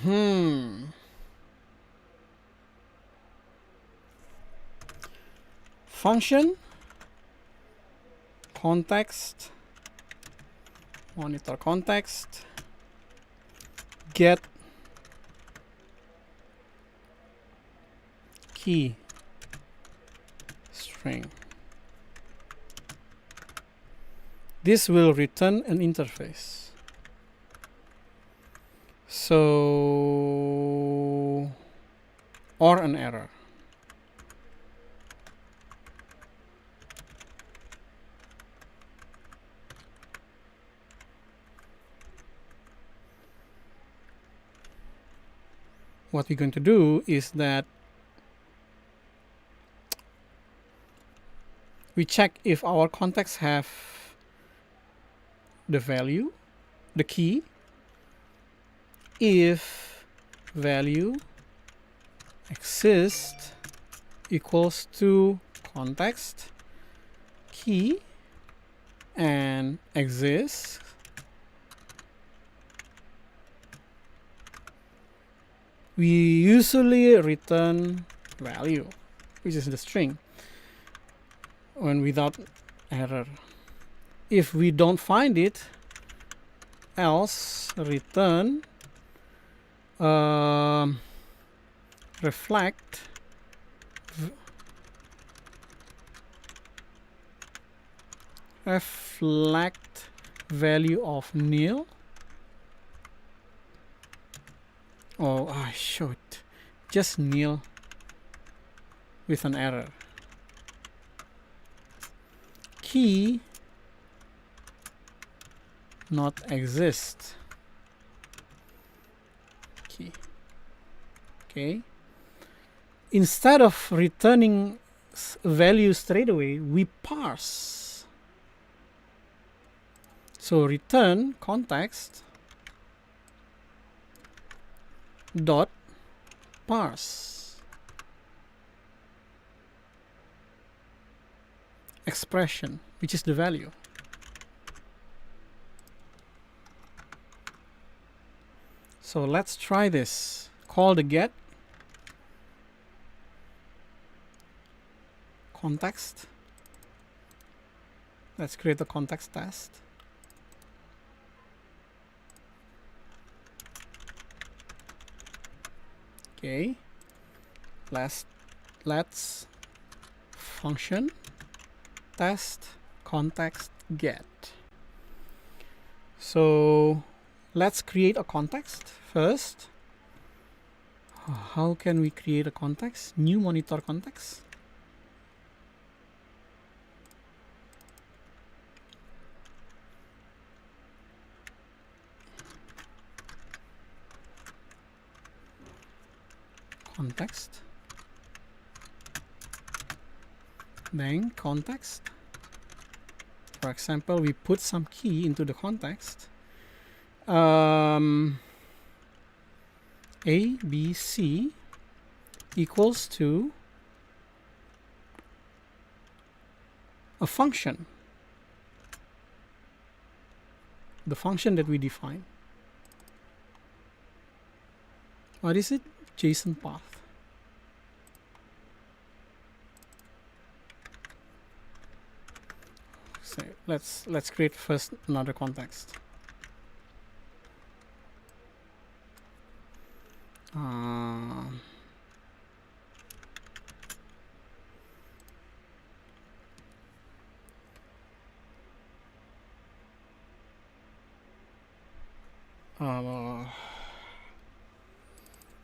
Function. Context. Monitor context. Get key string. This will return an interface. So, or an error. What we're going to do is that we check if our contexts have the value, the key. If value exists equals to context key and exists, we usually return value, which is the string. when without error. If we don't find it, else return reflect value of nil. Oh, I should just nil with an error. Key not exist. Key. Okay. Instead of returning value straight away, we parse. So return context dot parse expression, which is the value. So let's try this. Call the get context. Let's create a context test. Okay, let's function test context get. So let's create a context first. How can we create a context? New monitor context. Context. Then context. For example, we put some key into the context. A, B, C equals to a function. The function that we define. What is it? JSONpath. So let's create first another context.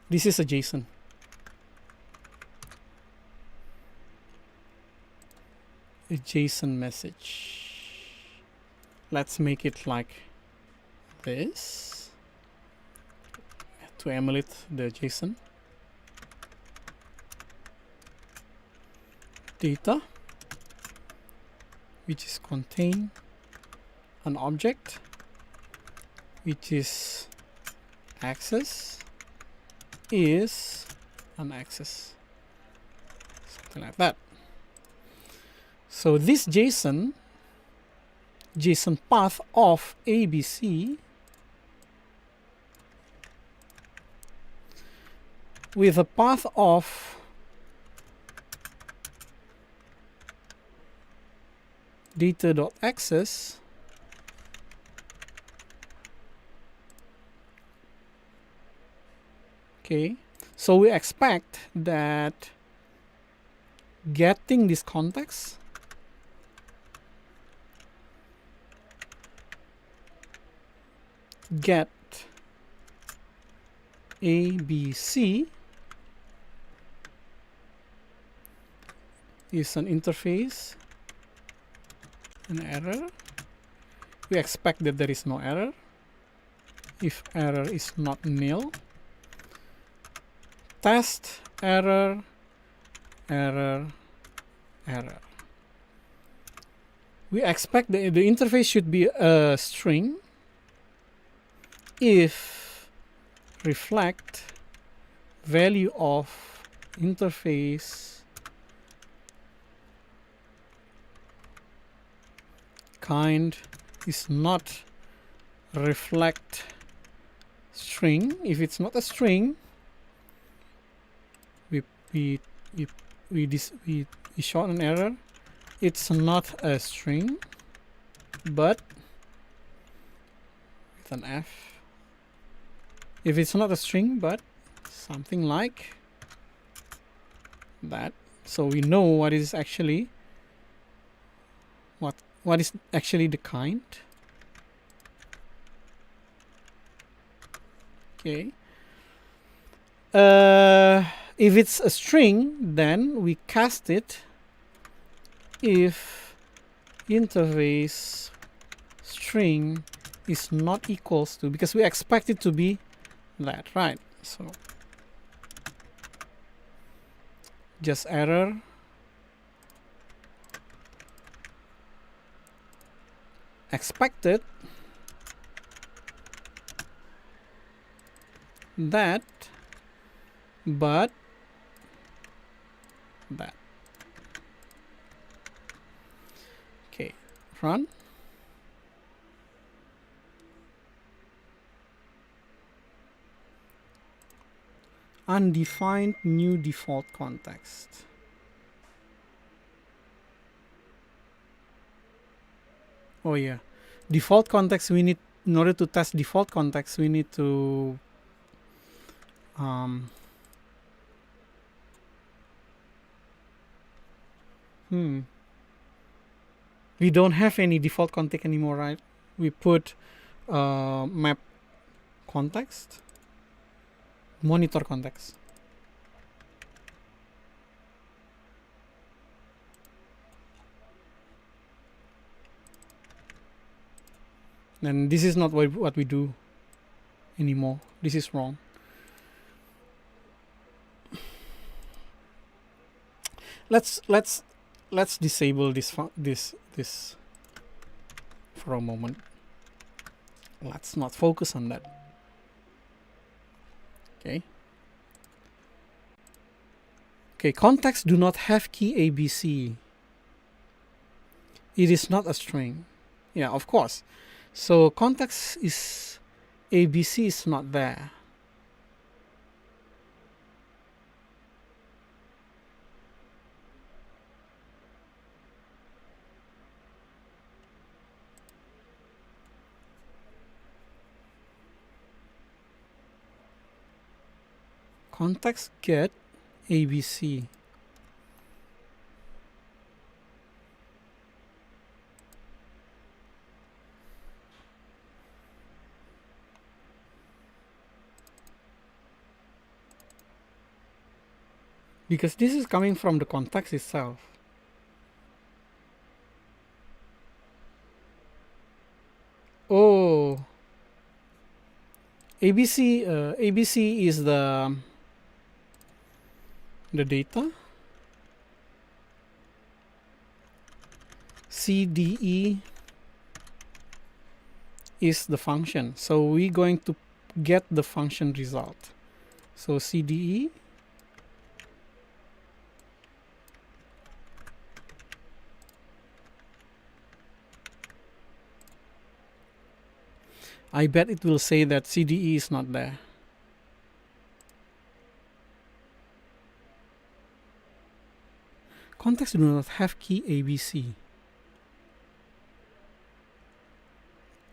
This is a JSON. A JSON message. Let's make it like this to emulate the JSON. Data, which is contain an object, which is access, is an access, something like that. So this JSON path of ABC with a path of data.access okay, so we expect that getting this context get ABC is an interface, an error. We expect that there is no error. If error is not nil, test error, error, error. We expect the interface should be a string if reflect value of interface kind is not reflect string. If it's not a string, we show an error. it's not a string, but with an F. If it's not a string, but something like that, so we know what is actually what is actually the kind. Okay. If it's a string, then we cast it if interface string is not equals to, because we expect it to be that, right? So just error expected that, but that. Okay, run. Undefined new default context. Oh yeah, default context, we need, in order to test default context, we need to we don't have any default context anymore, right? We put map context, monitor context. And this is not what we do anymore. This is wrong. Let's disable this for a moment. Let's not focus on that. Okay. Okay, contexts do not have key ABC. It is not a string. Yeah, of course. So context is ABC is not there. Context get ABC. Because this is coming from the context itself. Oh, ABC is the data. CDE is the function. So we're going to get the function result. So CDE I bet it will say that CDE is not there. Context do not have key ABC.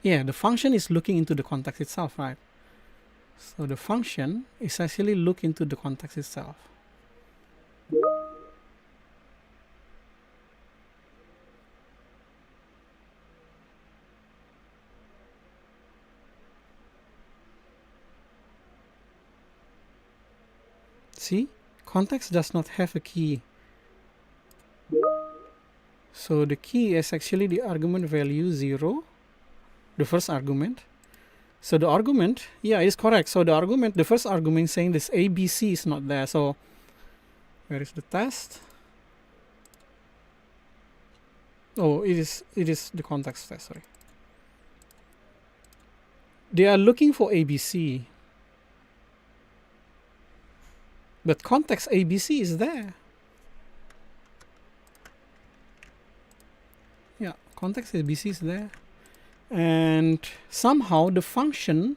Yeah, the function is looking into the context itself, right? So the function is actually look into the context itself. See, context does not have a key. So the key is actually the argument value 0, the first argument. So the argument, yeah, is correct. So the argument, the first argument saying this ABC is not there. So where is the test? Oh, it is the context test, sorry. They are looking for ABC. But context ABC is there. Yeah, context ABC is there. And somehow the function,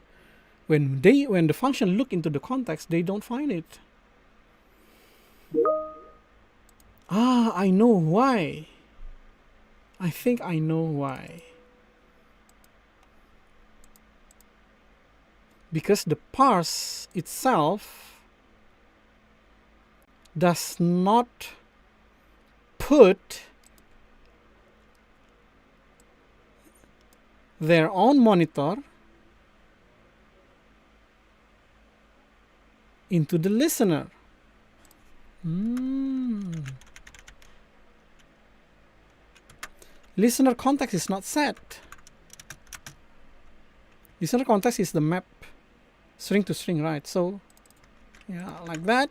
when the function look into the context, they don't find it. Ah, I know why. I think I know why. Because the parse itself does not put their own monitor into the listener. Listener context is not set. Listener context is the map string to string, right? So yeah, like that.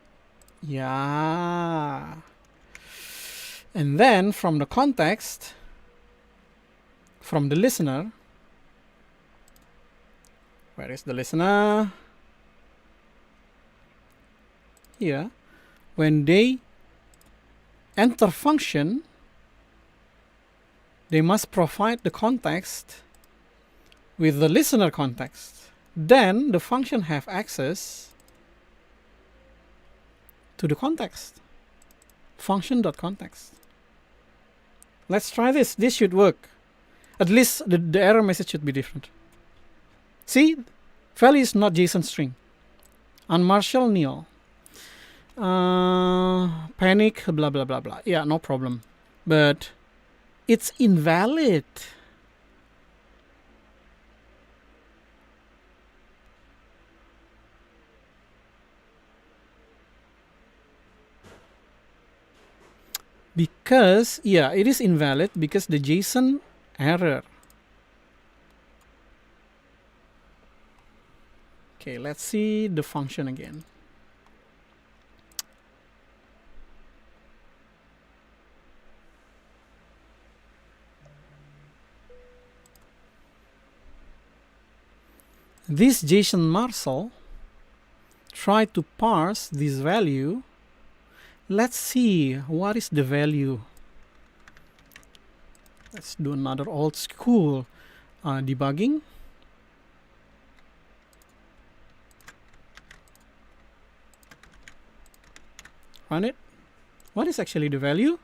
Yeah. And then from the context, from the listener, where is the listener? Here, when they enter function, they must provide the context with the listener context. Then the function have access to the context. Function.context. Let's try this. This should work. At least the error message should be different. See, value is not JSON string. Unmarshal nil. Panic, blah, blah, blah, blah. Yeah, no problem. But it's invalid. Because, yeah, it is invalid because the JSON error. Okay, let's see the function again. This JSON Marshal try to parse this value. Let's see what is the value. Let's do another old school debugging. Run it. What is actually the value?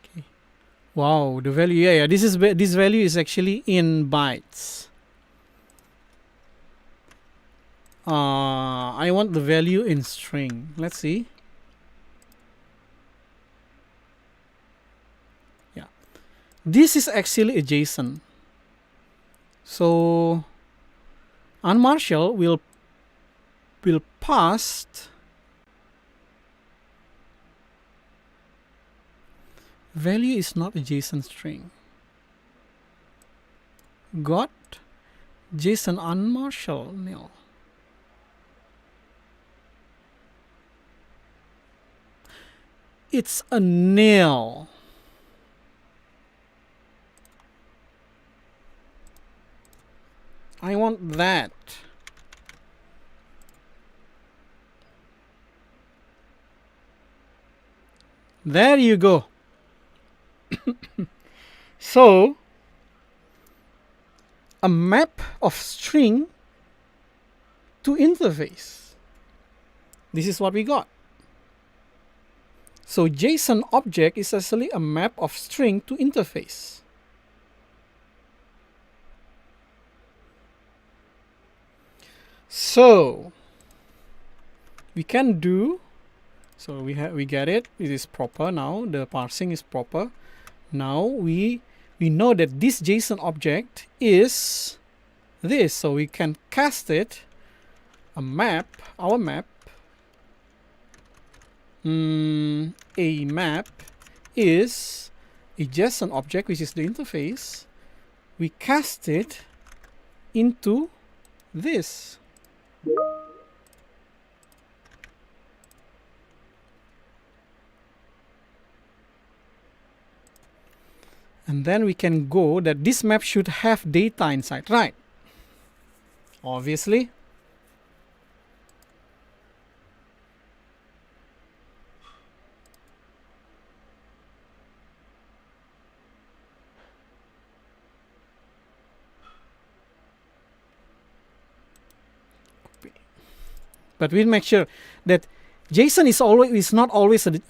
Okay. Wow, the value. Yeah, this value is actually in bytes. I want the value in string. Let's see. Yeah, this is actually a JSON. So unmarshal will pass value is not a JSON string. Got JSON unmarshal nil. It's a nil. I want that. There you go. So a map of string to interface. This is what we got. So JSON object is actually a map of string to interface. So we can do, so we get it. It is proper now. The parsing is proper. Now we know that this JSON object is this, so we can cast it a map, our map. A map is a JSON object, which is the interface. We cast it into this. And then we can go that this map should have data inside, right? Obviously. But we'll make sure that JSON is not always it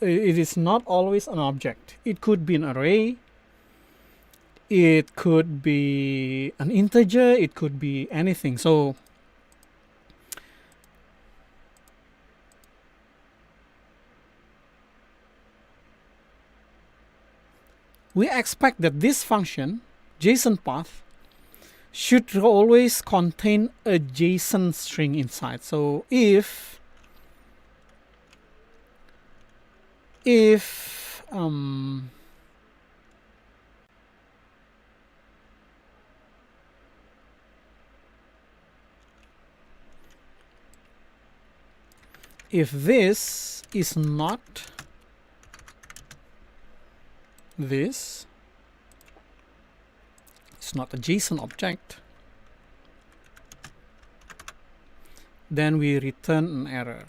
is not always an object. It could be an array. It could be an integer. It could be anything. So we expect that this function, JSONpath, should always contain a JSON string inside. So if this is not this, it's not a JSON object, then we return an error.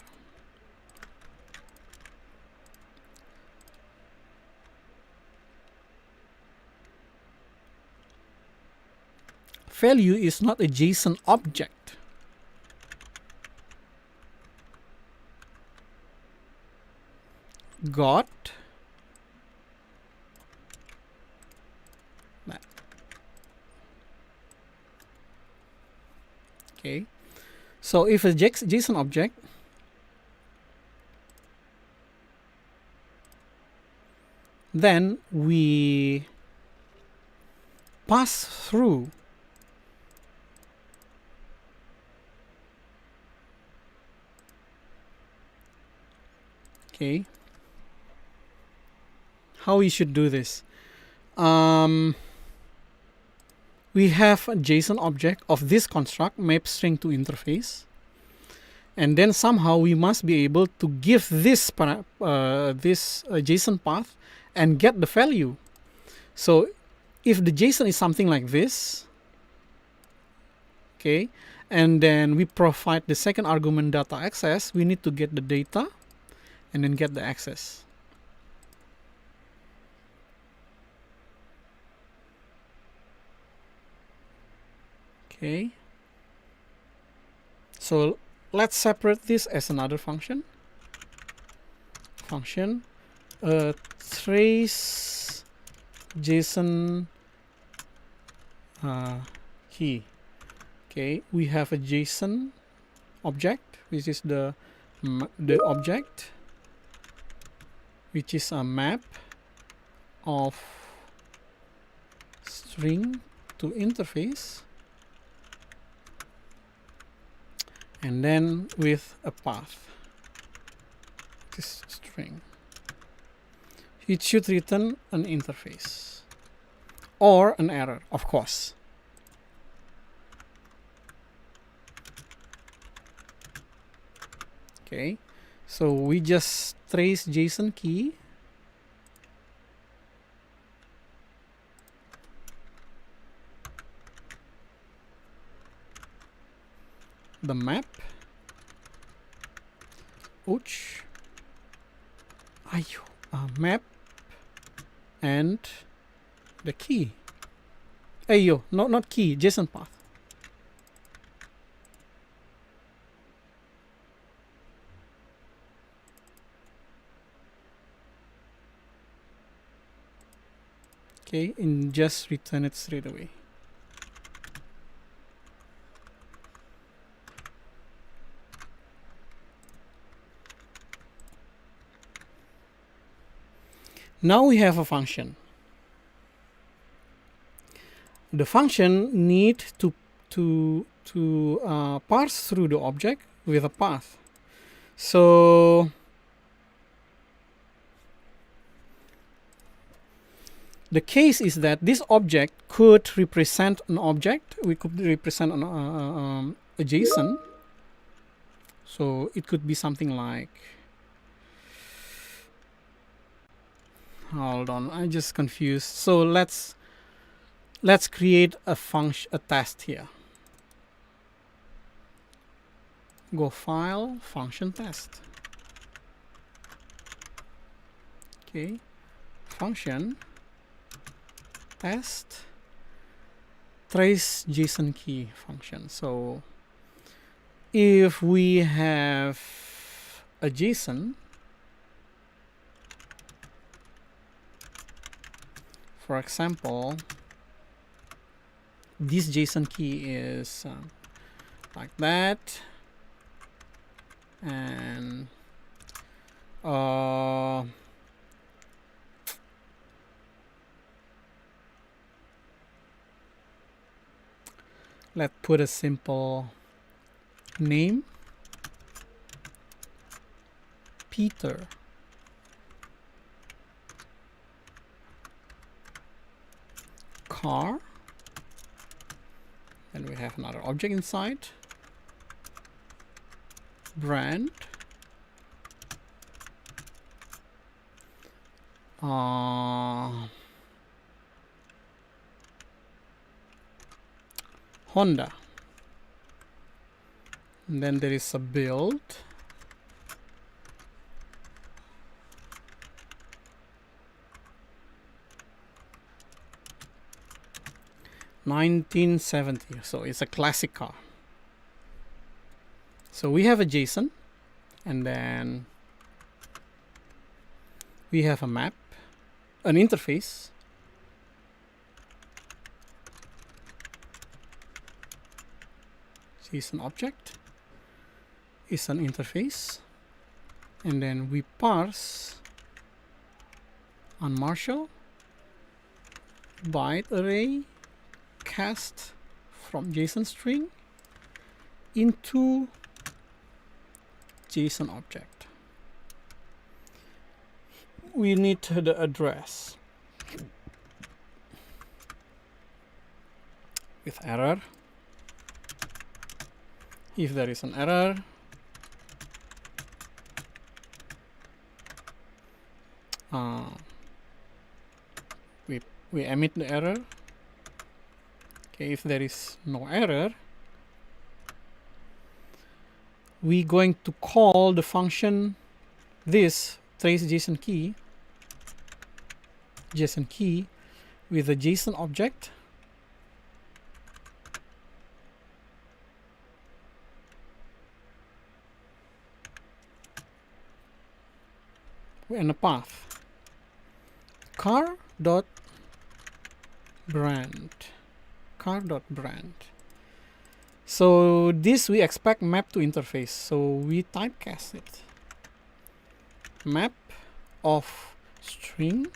Value is not a JSON object. Got that. Okay, so if a JSON object, then we pass through how we should do this. We have a JSON object of this construct, map string to interface, and then somehow we must be able to give this JSON path and get the value. So if the JSON is something like this, okay, and then we provide the second argument data access, we need to get the data and then get the access. Okay, so let's separate this as another function. Trace JSON key. Okay, we have a JSON object, which is the object, which is a map of string to interface, and then with a path, this string. It should return an interface or an error, of course. Okay, so we just trace JSON key, the map, map, and the key. Not key, JSON path. Okay, and just return it straight away. Now we have a function. The function needs to parse through the object with a path. So the case is that this object could represent an object. We could represent a JSON. So it could be something like, hold on, I'm just confused. So let's create a test here. Go file, function test. Okay, function test trace JSON key function. So if we have a JSON. For example, this JSON key is like that, and let's put a simple name, Peter. Car. And we have another object inside. Brand. Honda. And then there is a build. (1970). So it's a classic car. So we have a JSON, and then we have a map, an interface, JSON object is an interface, and then we parse unmarshal byte array cast from JSON string into JSON object. We need the address with error. If there is an error, we emit the error. Okay, if there is no error, we're going to call the function this trace JSON key with a JSON object and a path car.brand. So this we expect map to interface, so we typecast it. Map of string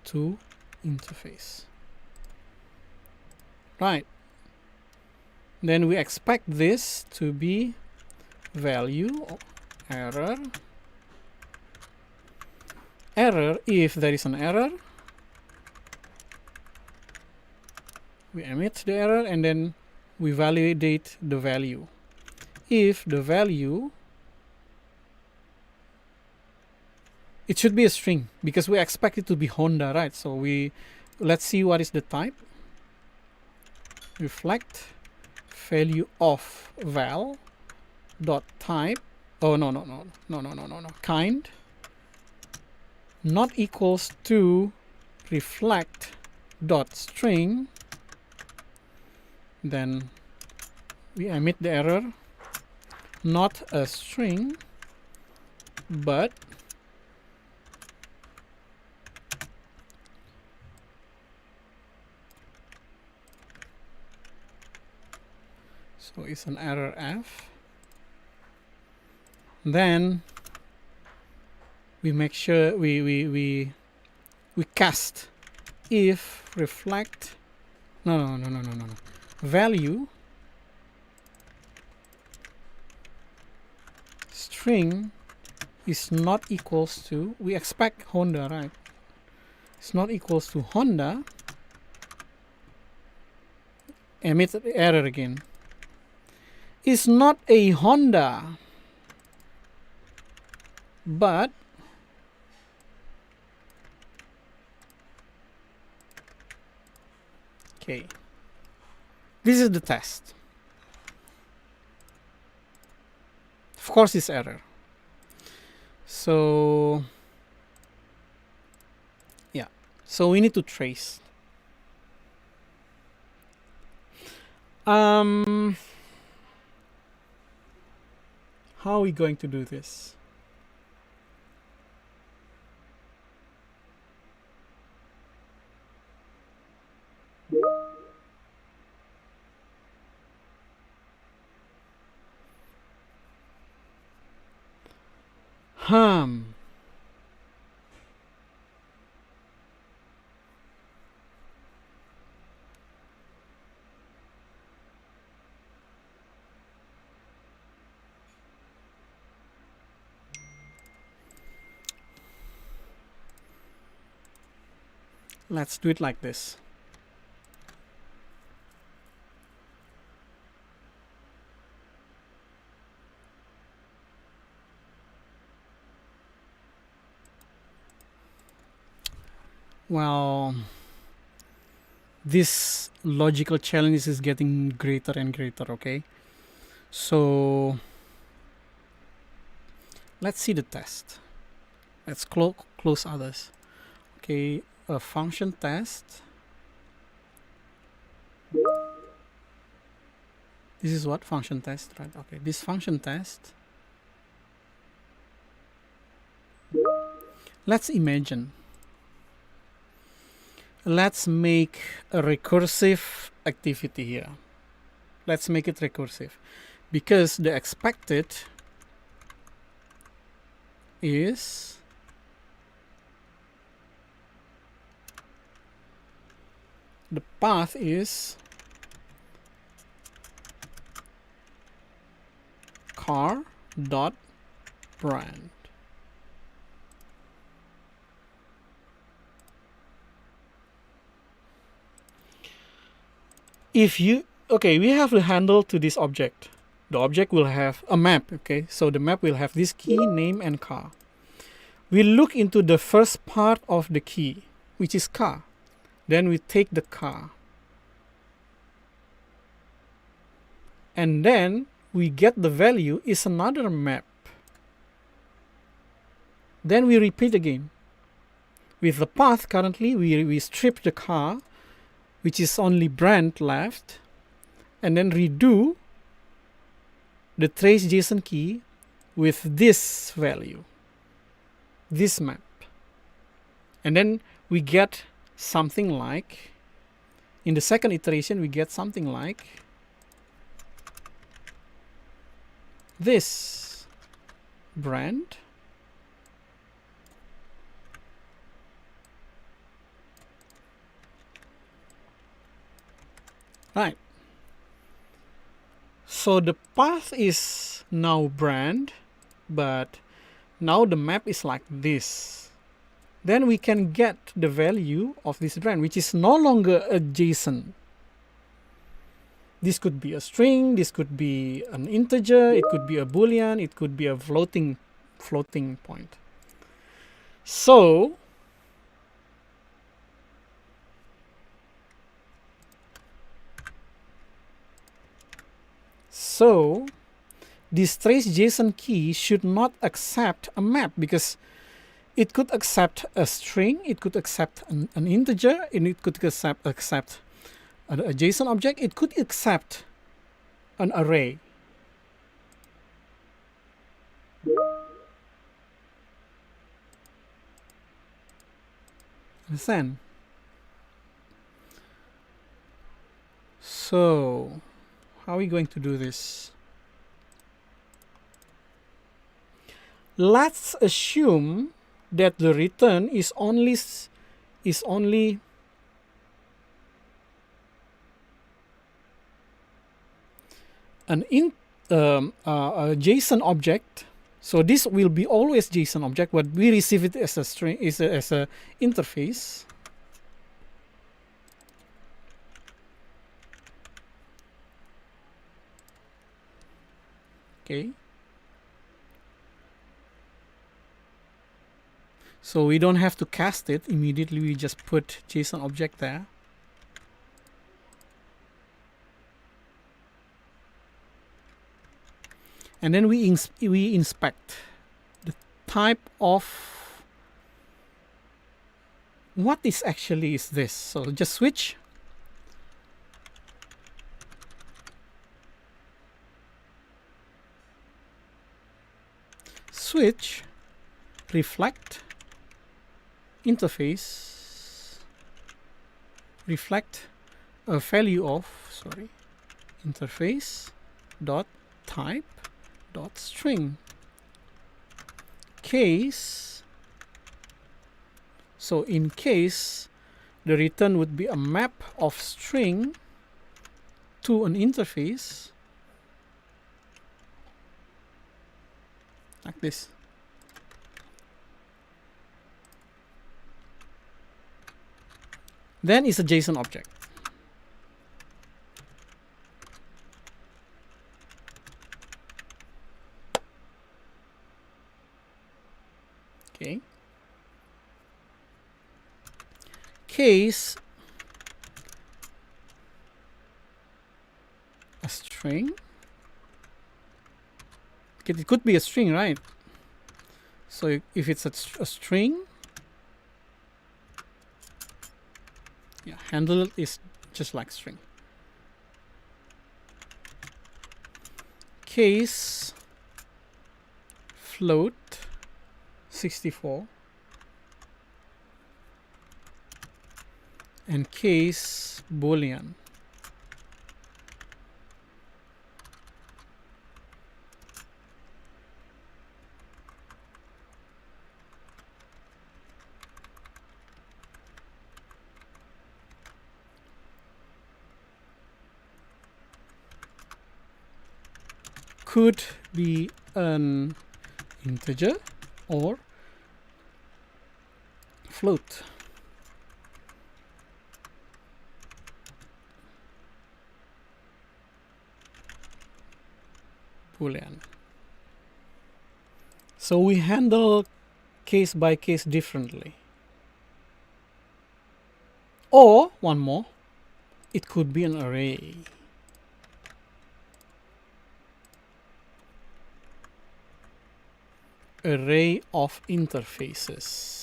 to interface. Right. Then we expect this to be value error. Error, if there is an error, we emit the error and then we validate the value. If the value, it should be a string because we expect it to be Honda, right? So let's see what is the type. Reflect value of val dot type. Oh no. Kind not equals to reflect dot string. Then we emit the error, not a string, but so it's an error F. Then we make sure we cast if reflect no value string is not equals to, we expect Honda, right? It's not equals to Honda. Emit the error again. It's not a Honda, but okay, this is the test. Of course it's error. So yeah, so we need to trace. How are we going to do this? Hmm. Let's do it like this. Well, this logical challenge is getting greater and greater, okay? So let's see the test. Let's close others. Okay, a function test. This is what function test, right? Okay, this function test. Let's imagine. Let's make a recursive activity here. Let's make it recursive because the expected is the path is car dot brand. If you, okay, we have the handle to this object. The object will have a map, okay? So the map will have this key, name, and car. We look into the first part of the key, which is car. Then we take the car. And then we get the value is another map. Then we repeat again. With the path currently, we strip the car, which is only brand left, and then redo the trace JSON key with this value, this map. And then we get something like, in the second iteration, we get something like this brand right. So the path is now brand, but now the map is like this. Then we can get the value of this brand, which is no longer a JSON. This could be a string, this could be an integer, it could be a boolean, it could be a floating point. So this trace JSON key should not accept a map because it could accept a string, it could accept an integer, and it could accept a JSON object, it could accept an array. Understand? So how are we going to do this? Let's assume that the return is only a JSON object. So this will be always JSON object, but we receive it as a string, as a interface. Okay. So we don't have to cast it immediately. We just put JSON object there. And then we inspect the type of what is actually is this. So just switch. Switch, reflect, interface, reflect a value of, interface dot type dot string. case, so in case, the return would be a map of string to an interface like this. Then it's a JSON object. Okay. Case a string. It could be a string, right? So if it's a string, yeah, handle is just like string. Case float 64 and case boolean. Could be an integer or float. Boolean. So we handle case by case differently. Or one more, it could be an array. Array of interfaces.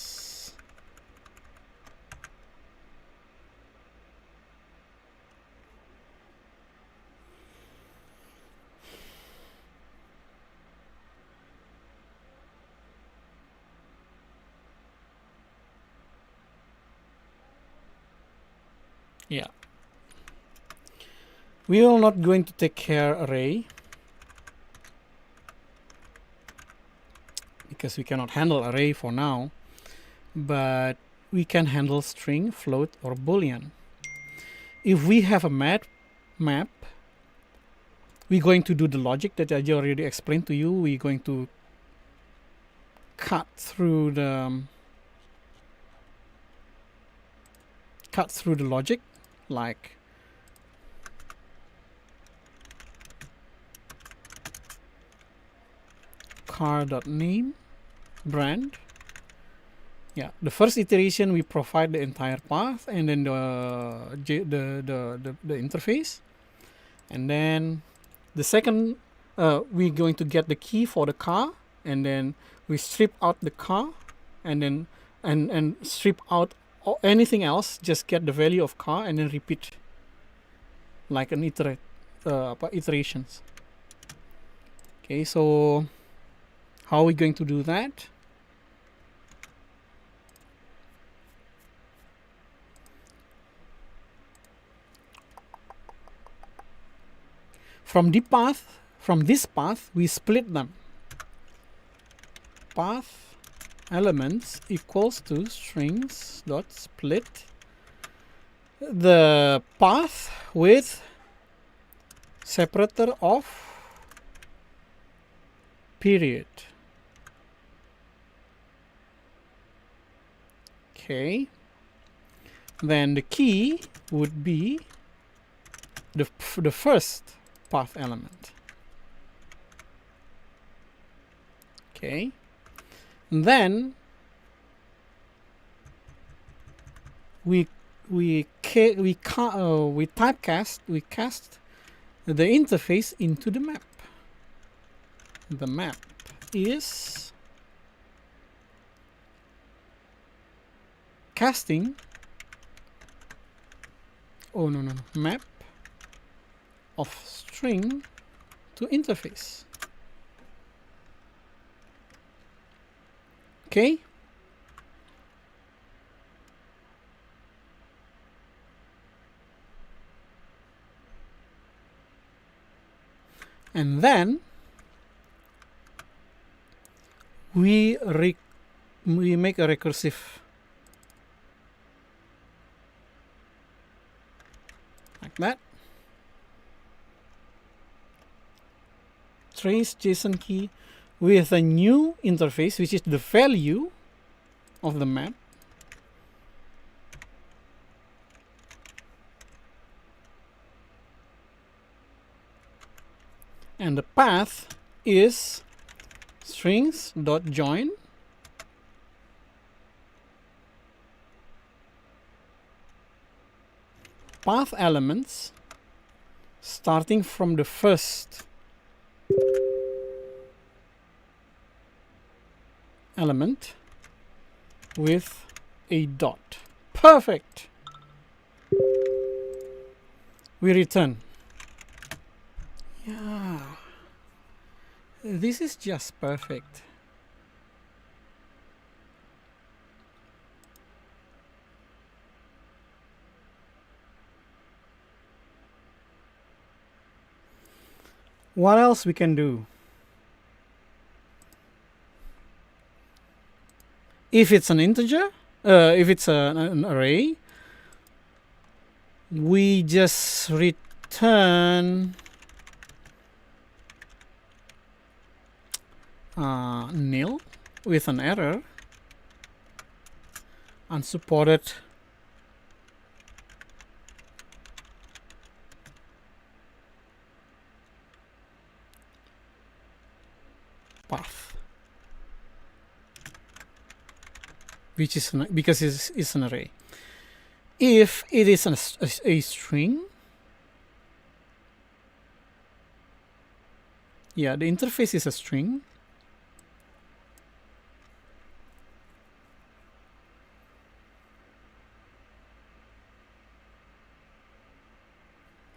Yeah. We are not going to take care array because we cannot handle array for now, but we can handle string, float, or boolean. If we have a map, we're going to do the logic that I already explained to you. We're going to cut through the logic, like car.name brand. Yeah, the first iteration we provide the entire path and then the interface, and then the second we're going to get the key for the car, and then we strip out the car, and then and strip out anything else, just get the value of car and then repeat like an iterations. Okay, so how are we going to do that? From this path, we split them. Path elements equals to strings dot split the path with separator of period. Okay. Then the key would be the first path element. Okay. And then we cast the interface into the map. The map is casting. Oh no, map of string to interface. Okay. And then we make a recursive like that. Trace JSON key with a new interface, which is the value of the map. And the path is strings.join path elements starting from the first element with a dot. Perfect. We return. Yeah, this is just perfect. What else we can do? If it's an integer, if it's an array, we just return nil with an error, unsupported path, which is because it's an array. If it is a string, yeah, the interface is a string.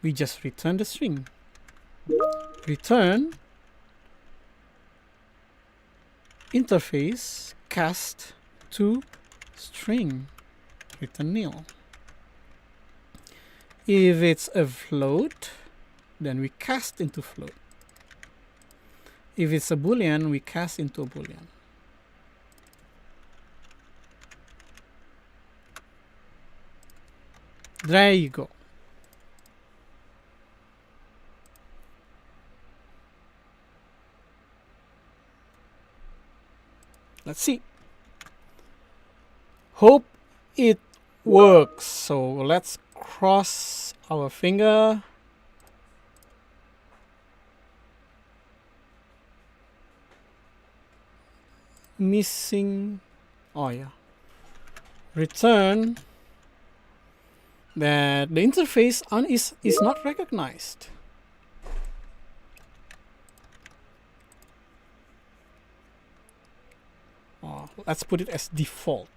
We just return the string. Return interface cast to string. Return nil. If it's a float, then we cast into float. If it's a boolean, we cast into a boolean. There you go. Let's see. Hope it works. So let's cross our finger. Missing. Oh yeah. Return that the interface is not recognized. Oh, let's put it as default.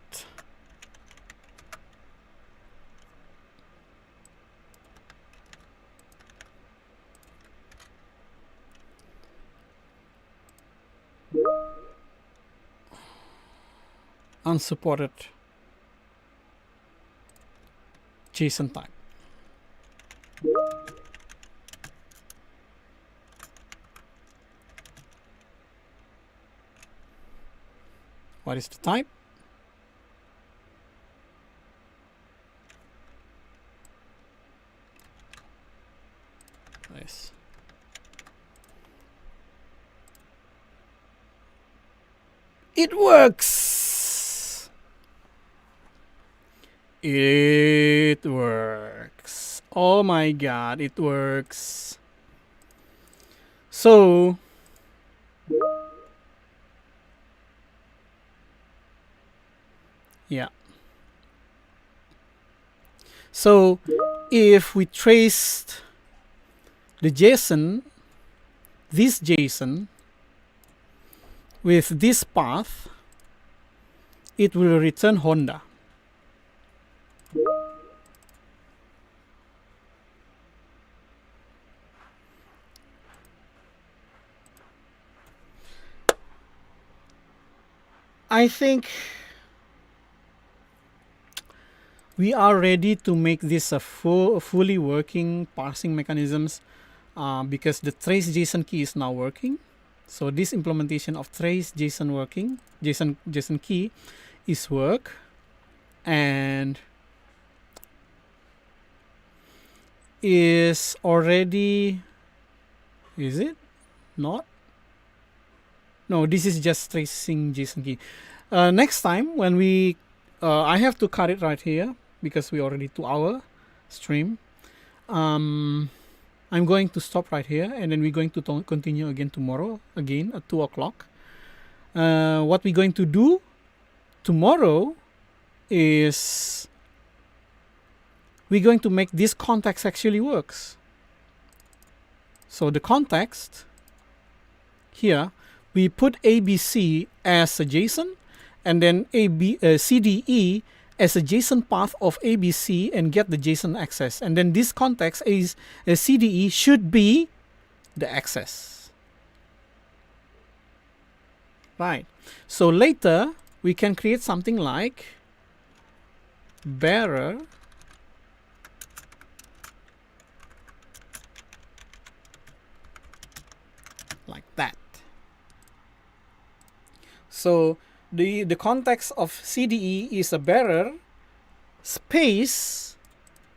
Unsupported JSON type. What is the type? Nice. It works. It works. Oh my god, it works. So yeah. So if we traced the JSON, this JSON, with this path, it will return Honda. I think we are ready to make this a fully working parsing mechanisms because the trace JSON key is now working. So this implementation of trace JSON working, JSON key is work, and is already, is it not? No, this is just tracing JSON key. Next time when we, I have to cut it right here because we already 2-hour stream. I'm going to stop right here, and then we're going to continue again tomorrow, again at 2 o'clock. What we're going to do tomorrow is we're going to make this context actually works. So the context here, we put ABC as a JSON, and then CDE as a JSON path of ABC and get the JSON access. And then this context is CDE should be the access. Right. So later we can create something like bearer like that. So the context of CDE is a bearer space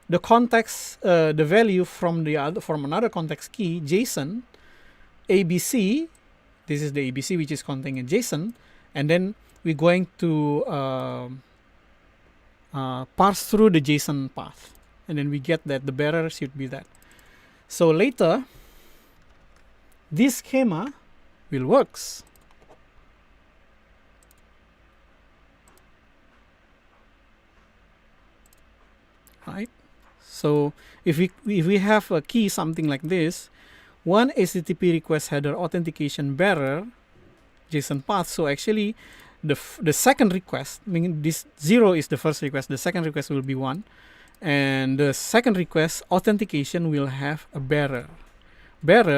the context, the value from another context key JSON ABC. This is the ABC which is containing a JSON, and then we're going to parse through the JSON path, and then we get that the bearer should be that. So later this schema will works. Right. So if we have a key something like this, one HTTP request header authentication bearer JSON path. So actually the second request, meaning this 0 is the first request, the second request will be 1, and the second request authentication will have a bearer,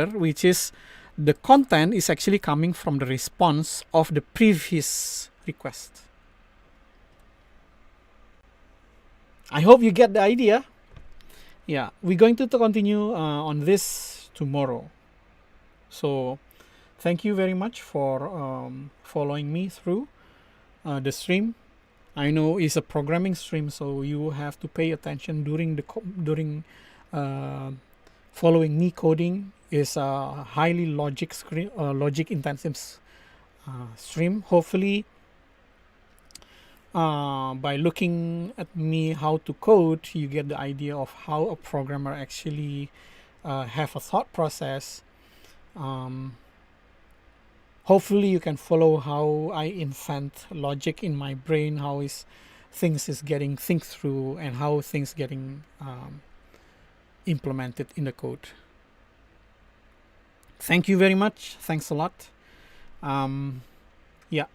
which is the content is actually coming from the response of the previous request. I hope you get the idea. Yeah, we're going to continue on this tomorrow. So thank you very much for following me through the stream. I know it's a programming stream, so you have to pay attention during following me coding. Is a highly logic intensive stream. Hopefully by looking at me how to code, you get the idea of how a programmer actually have a thought process. Hopefully you can follow how I invent logic in my brain, how things is getting think through, and how things getting implemented in the code. Thank you very much. Thanks a lot. Yeah.